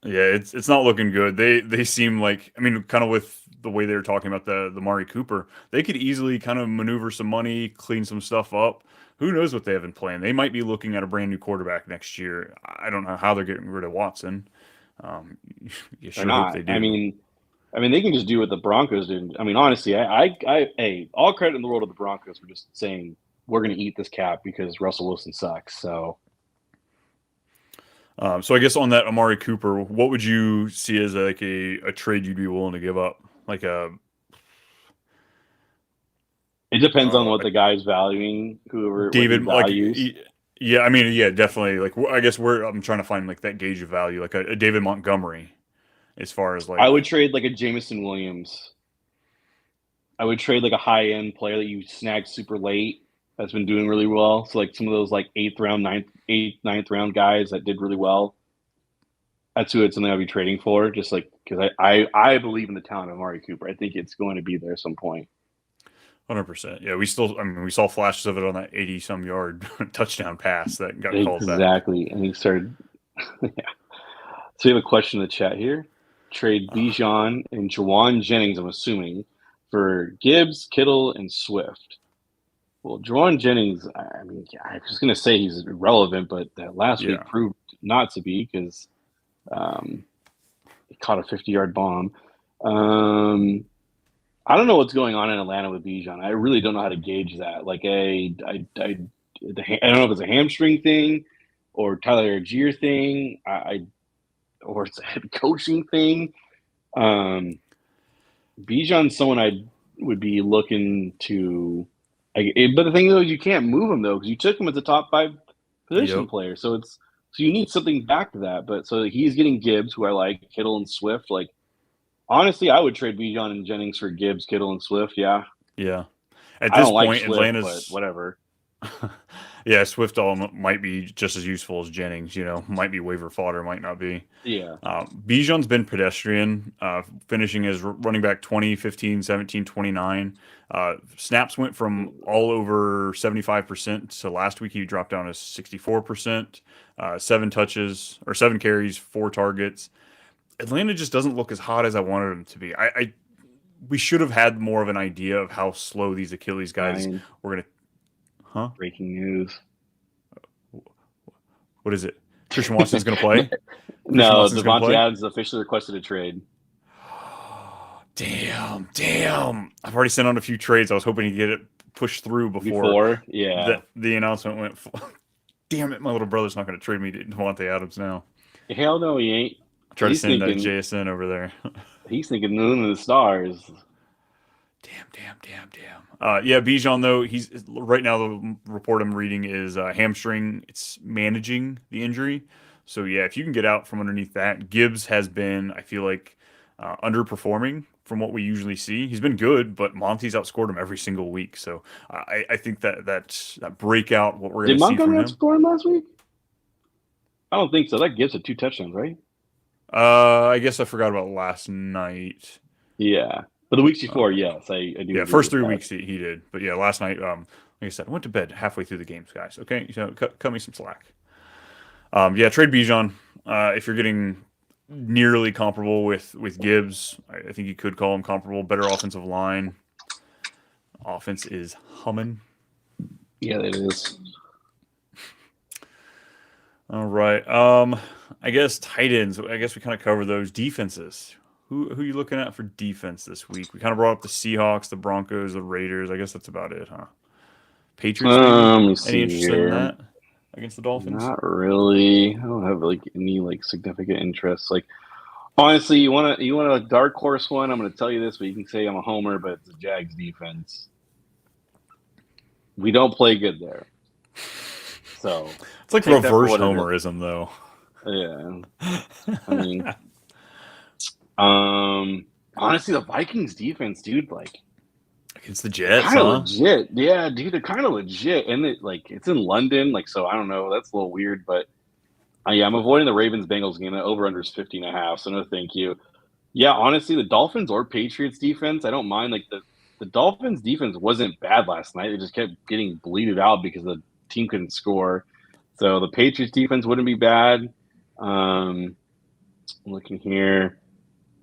Yeah, it's not looking good. They seem like kind of with the way they were talking about the Mari Cooper, they could easily kind of maneuver some money, clean some stuff up. Who knows what they have in plan? They might be looking at a brand new quarterback next year. I don't know how they're getting rid of Watson. Um, you They're sure hope not. they do. I mean, they can just do what the Broncos did. I mean, honestly, hey, all credit in the world to the Broncos for just saying we're going to eat this cap because Russell Wilson sucks. So So I guess on that Amari Cooper, what would you see as like a trade you'd be willing to give up? Like it depends on what a the guy's valuing, whoever what he David, like, values. yeah, yeah, definitely. Like, I guess I'm trying to find like that gauge of value, like a David Montgomery, as far as I like, would trade like a Jamison Williams. I would trade like a high end player that you snagged super late that's been doing really well. So like some of those like ninth round guys that did really well. That's who it's something I'd be trading for, just like because I believe in the talent of Amari Cooper. I think it's going to be there at some point. 100%. Yeah, we saw flashes of it on that 80 some yard touchdown pass that got called back. Exactly, and he started. Yeah. So we have a question in the chat here. Trade Bijan and Jawan Jennings, I'm assuming, for Gibbs, Kittle, and Swift. Well, Jawan Jennings, I mean, I was going to say he's irrelevant, but that last Yeah. week proved not to be because he caught a 50-yard bomb. I don't know what's going on in Atlanta with Bijan. I really don't know how to gauge that. Like, I don't know if it's a hamstring thing or Tyler Algier thing, or it's a head coaching thing. Bijan's someone I would be looking to. But the thing though is you can't move him though because you took him as a top 5 position Yep. player. So you need something back to that. But so he's getting Gibbs, who I like, Kittle and Swift. Like honestly, I would trade Bijan and Jennings for Gibbs, Kittle, and Swift. Yeah, Yeah. At I this don't like point, Swift, but Atlanta's whatever. yeah, Swift all might be just as useful as Jennings. Might be waiver fodder, might not be. Yeah, Bijan's been pedestrian, finishing as running back 20, 15, 17, 29. Snaps went from all over 75% to last week he dropped down to 64%. 7 carries, 4 targets. Atlanta just doesn't look as hot as I wanted them to be. We should have had more of an idea of how slow these Achilles guys Ryan, were going to. Huh? breaking news. What is it? Christian Watson's going to play? Christian No, Watson's going to Devontae play? Adams officially requested a trade. Damn. I've already sent on a few trades. I was hoping to get it pushed through before Yeah. the announcement went. Damn it, my little brother's not going to trade me to Devontae Adams now. Hell no, he ain't. Try to He's send thinking JSN over there. he's thinking moon and the stars. Damn. Yeah, Bijan though he's right now the report I'm reading is hamstring. It's managing the injury. So yeah, if you can get out from underneath that, Gibbs has been I feel like underperforming from what we usually see. He's been good, but Monty's outscored him every single week. So I think that breakout what we're going Did to see from Montgomery him. outscore him last week? I don't think so. That gives it 2 touchdowns, right? I guess I forgot about last night. Yeah. But the weeks before, yes, I do. Yeah, agree first with 3 that. weeks he did, but yeah, last night, like I said, I went to bed halfway through the games, guys. Okay, cut me some slack. Yeah, trade Bijan. If you're getting nearly comparable with Gibbs, I think you could call him comparable. Better offensive line. Offense is humming. Yeah, it is. All right. I guess tight ends. I guess we kind of cover those defenses. Who are you looking at for defense this week? We kind of brought up the Seahawks, the Broncos, the Raiders. I guess that's about it, huh? Patriots, maybe? Let me Any see interest in here. that against the Dolphins? Not really. I don't have like any like significant interest. Like honestly, you want a dark horse one? I'm going to tell you this, but you can say I'm a homer, but it's the Jags defense. We don't play good there, so It's like take that for reverse what it is. homerism, though. Yeah, I mean, honestly, the Vikings defense, dude, like Against the Jets, kind of huh? legit. Yeah, dude, they're kind of legit, and it's in London, like so. I don't know. That's a little weird, but yeah, I'm avoiding the Ravens Bengals game. The over under is 50.5. So no, thank you. Yeah, honestly, the Dolphins or Patriots defense, I don't mind. Like the Dolphins defense wasn't bad last night. They just kept getting bleeded out because the team couldn't score. So the Patriots defense wouldn't be bad. Looking here,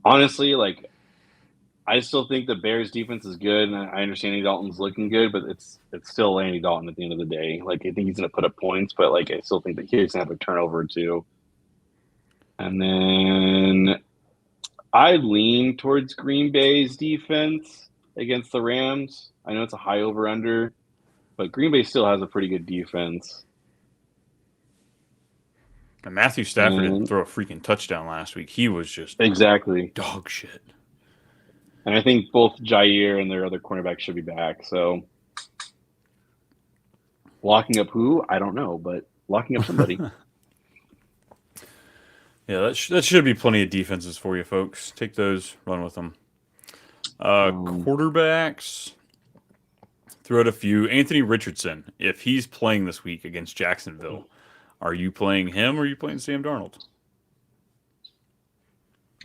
honestly, like I still think the Bears defense is good, and I understand Andy Dalton's looking good, but it's still Andy Dalton at the end of the day. Like I think he's going to put up points, but like I still think that he's going to have a turnover or two. And then I lean towards Green Bay's defense against the Rams. I know it's a high over under, but Green Bay still has a pretty good defense. And Matthew Stafford didn't And throw a freaking touchdown last week. He was just exactly. dog shit. And I think both Jair and their other cornerbacks should be back. So locking up who? I don't know, but locking up somebody. Yeah, that should be plenty of defenses for you, folks. Take those, run with them. Quarterbacks, throw out a few. Anthony Richardson, if he's playing this week against Jacksonville, are you playing him or are you playing Sam Darnold?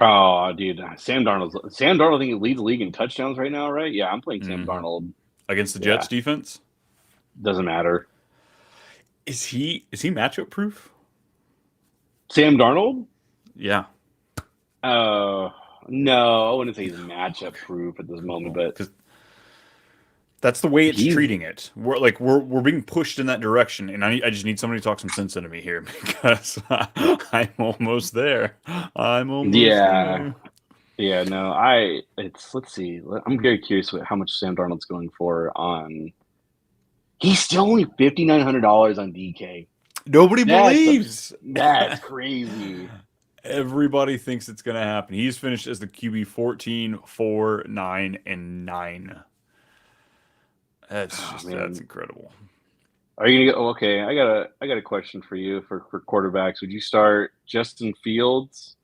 Oh, dude, Sam Darnold. I think he leads the league in touchdowns right now, right? Yeah, I'm playing Sam Darnold. Against the Yeah. Jets defense? Doesn't matter. Is he matchup proof? Sam Darnold? Yeah. No, I wouldn't say he's matchup proof at this moment, but Because that's the way it's He's- treating it. We're being pushed in that direction, and I just need somebody to talk some sense into me here because I'm almost there. I'm almost there. yeah, no, let's see. I'm very curious how much Sam Darnold's going for on. He's still only $5,900 on DK. Nobody believes. That's crazy. Everybody thinks it's going to happen. He's finished as the QB 14, 4, 9, and 9. That's incredible. Are you gonna go? Okay, I got a question for you for quarterbacks. Would you start Justin Fields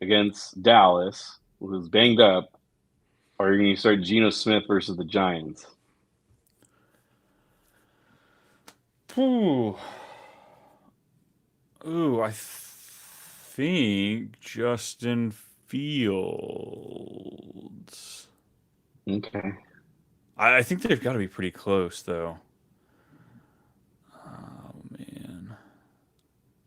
against Dallas, who's banged up, or are you gonna start Geno Smith versus the Giants? Ooh, I think Justin Fields. Okay. I think they've got to be pretty close, though. Oh, man.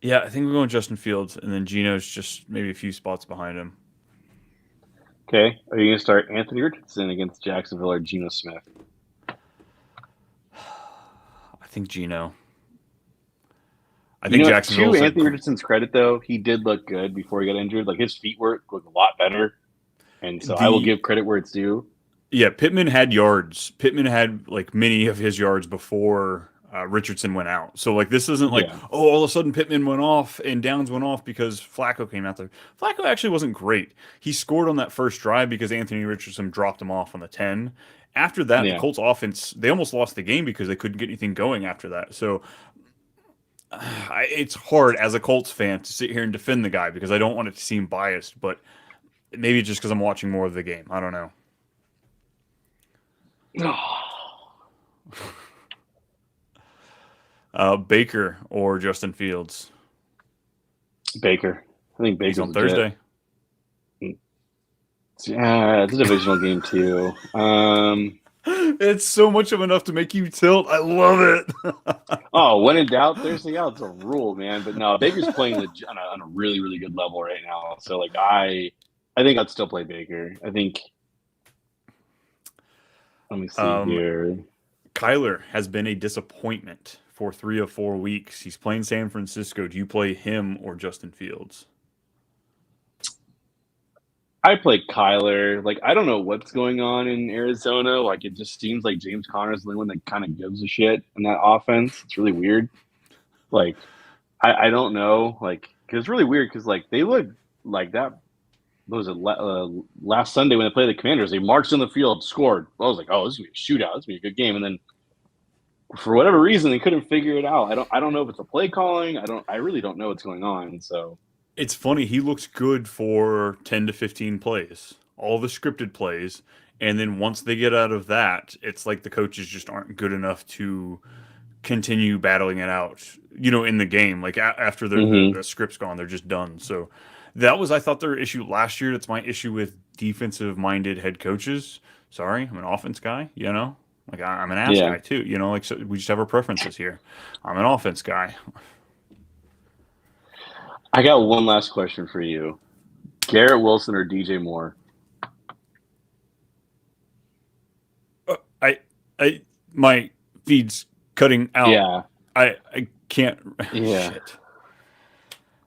Yeah, I think we're going Justin Fields, and then Geno's just maybe a few spots behind him. Okay. Are you gonna start Anthony Richardson against Jacksonville or Geno Smith? I think Geno. I think Jacksonville's to Anthony Richardson's credit, though, he did look good before he got injured. Like his feet work look a lot better. And so I will The give credit where it's due. Yeah, Pittman had yards. Pittman had like many of his yards before Richardson went out. So like this isn't like, Yeah. oh, all of a sudden Pittman went off and Downs went off because Flacco came out there. Flacco actually wasn't great. He scored on that first drive because Anthony Richardson dropped him off on the 10. After that, the Yeah. Colts offense, they almost lost the game because they couldn't get anything going after that. So it's hard as a Colts fan to sit here and defend the guy because I don't want it to seem biased, but maybe just because I'm watching more of the game. I don't know. Baker or Justin Fields? Baker. I think He's Baker's on legit. Thursday. Yeah, it's a divisional game too. It's so much of enough to make you tilt. I love it. Oh, when in doubt, Thursday out. It's a rule, man. But no, Baker's playing on a really, really good level right now. So like, I think I'd still play Baker. I think. Let me see here. Kyler has been a disappointment for 3 of 4 weeks. He's playing San Francisco. Do you play him or Justin Fields? I play Kyler. Like, I don't know what's going on in Arizona. Like, it just seems like James Conner's the only one that kind of gives a shit in that offense. It's really weird. Like, I don't know. Like, cause it's really weird because like they look like that. What was it last Sunday when they played the Commanders? They marched on the field, scored. I was like, oh, this is gonna be a shootout. This is gonna be a good game. And then for whatever reason, they couldn't figure it out. I don't know if it's a play calling. I really don't know what's going on. So It's funny. He looks good for 10 to 15 plays, all the scripted plays. And then once they get out of that, it's like the coaches just aren't good enough to continue battling it out, in the game. Like after the script's gone, they're just done. So that was, I thought, their issue last year. That's my issue with defensive minded head coaches. Sorry, I'm an offense guy. Like I'm an ass yeah, guy too. Like so we just have our preferences here. I'm an offense guy. I got one last question for you: Garrett Wilson or DJ Moore? My feed's cutting out. Yeah, I can't. yeah. Shit.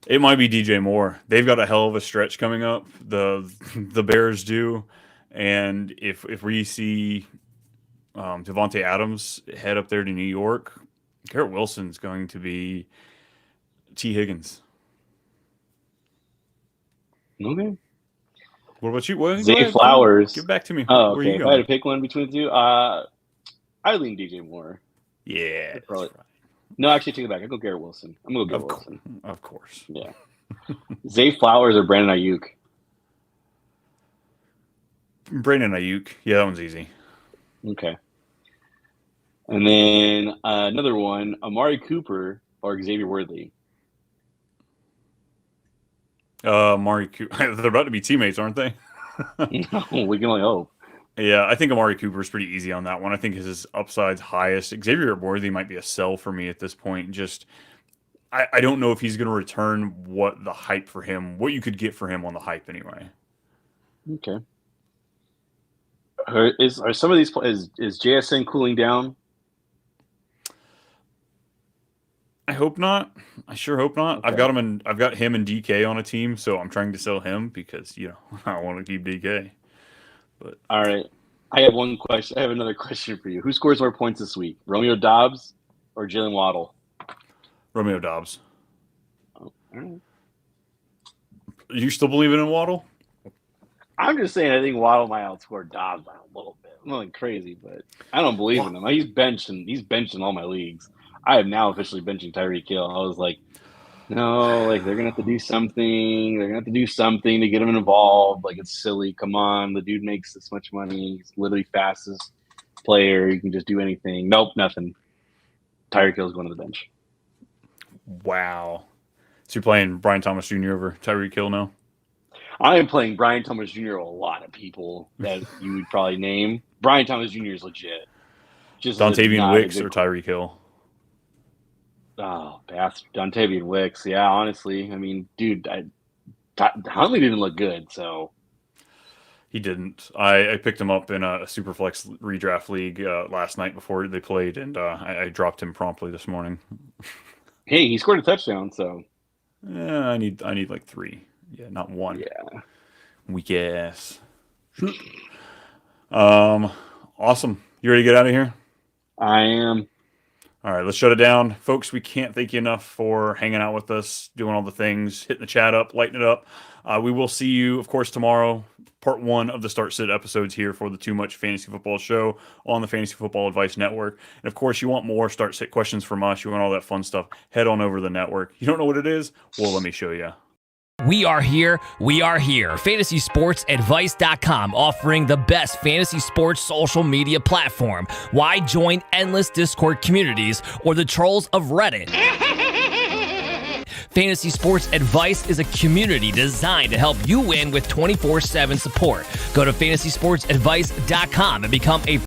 It might be DJ Moore. They've got a hell of a stretch coming up. The Bears do, and if we see Devontae Adams head up there to New York, Garrett Wilson's going to be T. Higgins. Okay. What about you? Well, Zay Flowers. Give back to me. Oh, Where are okay. you If I had to going? pick one between the two, I lean DJ Moore. Yeah, that's Probably. right. No, actually, take it back. I go Garrett Wilson. I'm gonna go Garrett Of course, Wilson. of course. Yeah. Zay Flowers or Brandon Ayuk? Brandon Ayuk. Yeah, that one's easy. Okay. And then another one: Amari Cooper or Xavier Worthy. Amari Cooper. They're about to be teammates, aren't they? We can only hope. Yeah, I think Amari Cooper is pretty easy on that one. I think his upside's highest. Xavier Worthy might be a sell for me at this point. Just I don't know if he's going to return what the hype for him, what you could get for him on the hype anyway. Okay. Are some of these is JSN cooling down? I hope not. I sure hope not. Okay. I've got him and DK on a team, so I'm trying to sell him because I want to keep DK. But All right. I have one question. I have another question for you. Who scores more points this week? Romeo Dobbs or Jalen Waddle? Romeo Dobbs. Oh, all right. You still believing in Waddle? I'm just saying I think Waddle might outscore Dobbs by a little bit. I'm nothing crazy, but I don't believe in him. He's benched in all my leagues. I am now officially benching Tyreek Hill. I was like, no, like they're gonna have to do something. They're gonna have to do something to get him involved. Like it's silly. Come on, the dude makes this much money. He's literally fastest player. You can just do anything. Nope, nothing. Tyreek Hill's going to the bench. Wow. So you're playing Brian Thomas Jr. over Tyreek Hill now? I am playing Brian Thomas Jr. A lot of people that you would probably name. Brian Thomas Jr. is legit. Just Dontavian Wicks or Tyreek Hill? Oh, bastard. Dontavian Wicks. Yeah, honestly. I mean, dude, Huntley didn't look good, so. He didn't. I picked him up in a Superflex redraft league last night before they played, and I dropped him promptly this morning. Hey, he scored a touchdown, so. Yeah, I need like 3. Yeah, not 1. Yeah. Weak ass. Awesome. You ready to get out of here? I am. All right, let's shut it down. Folks, we can't thank you enough for hanging out with us, doing all the things, hitting the chat up, lighting it up. We will see you, of course, tomorrow. Part 1 of the Start Sit episodes here for the Too Much Fantasy Football Show on the Fantasy Football Advice Network. And of course, you want more Start Sit questions from us, you want all that fun stuff, head on over to the network. You don't know what it is? Well, let me show you. We are here. We are here. FantasySportsAdvice.com, offering the best fantasy sports social media platform. Why join endless Discord communities or the trolls of Reddit? Fantasy Sports Advice is a community designed to help you win with 24/7 support. Go to FantasySportsAdvice.com and become a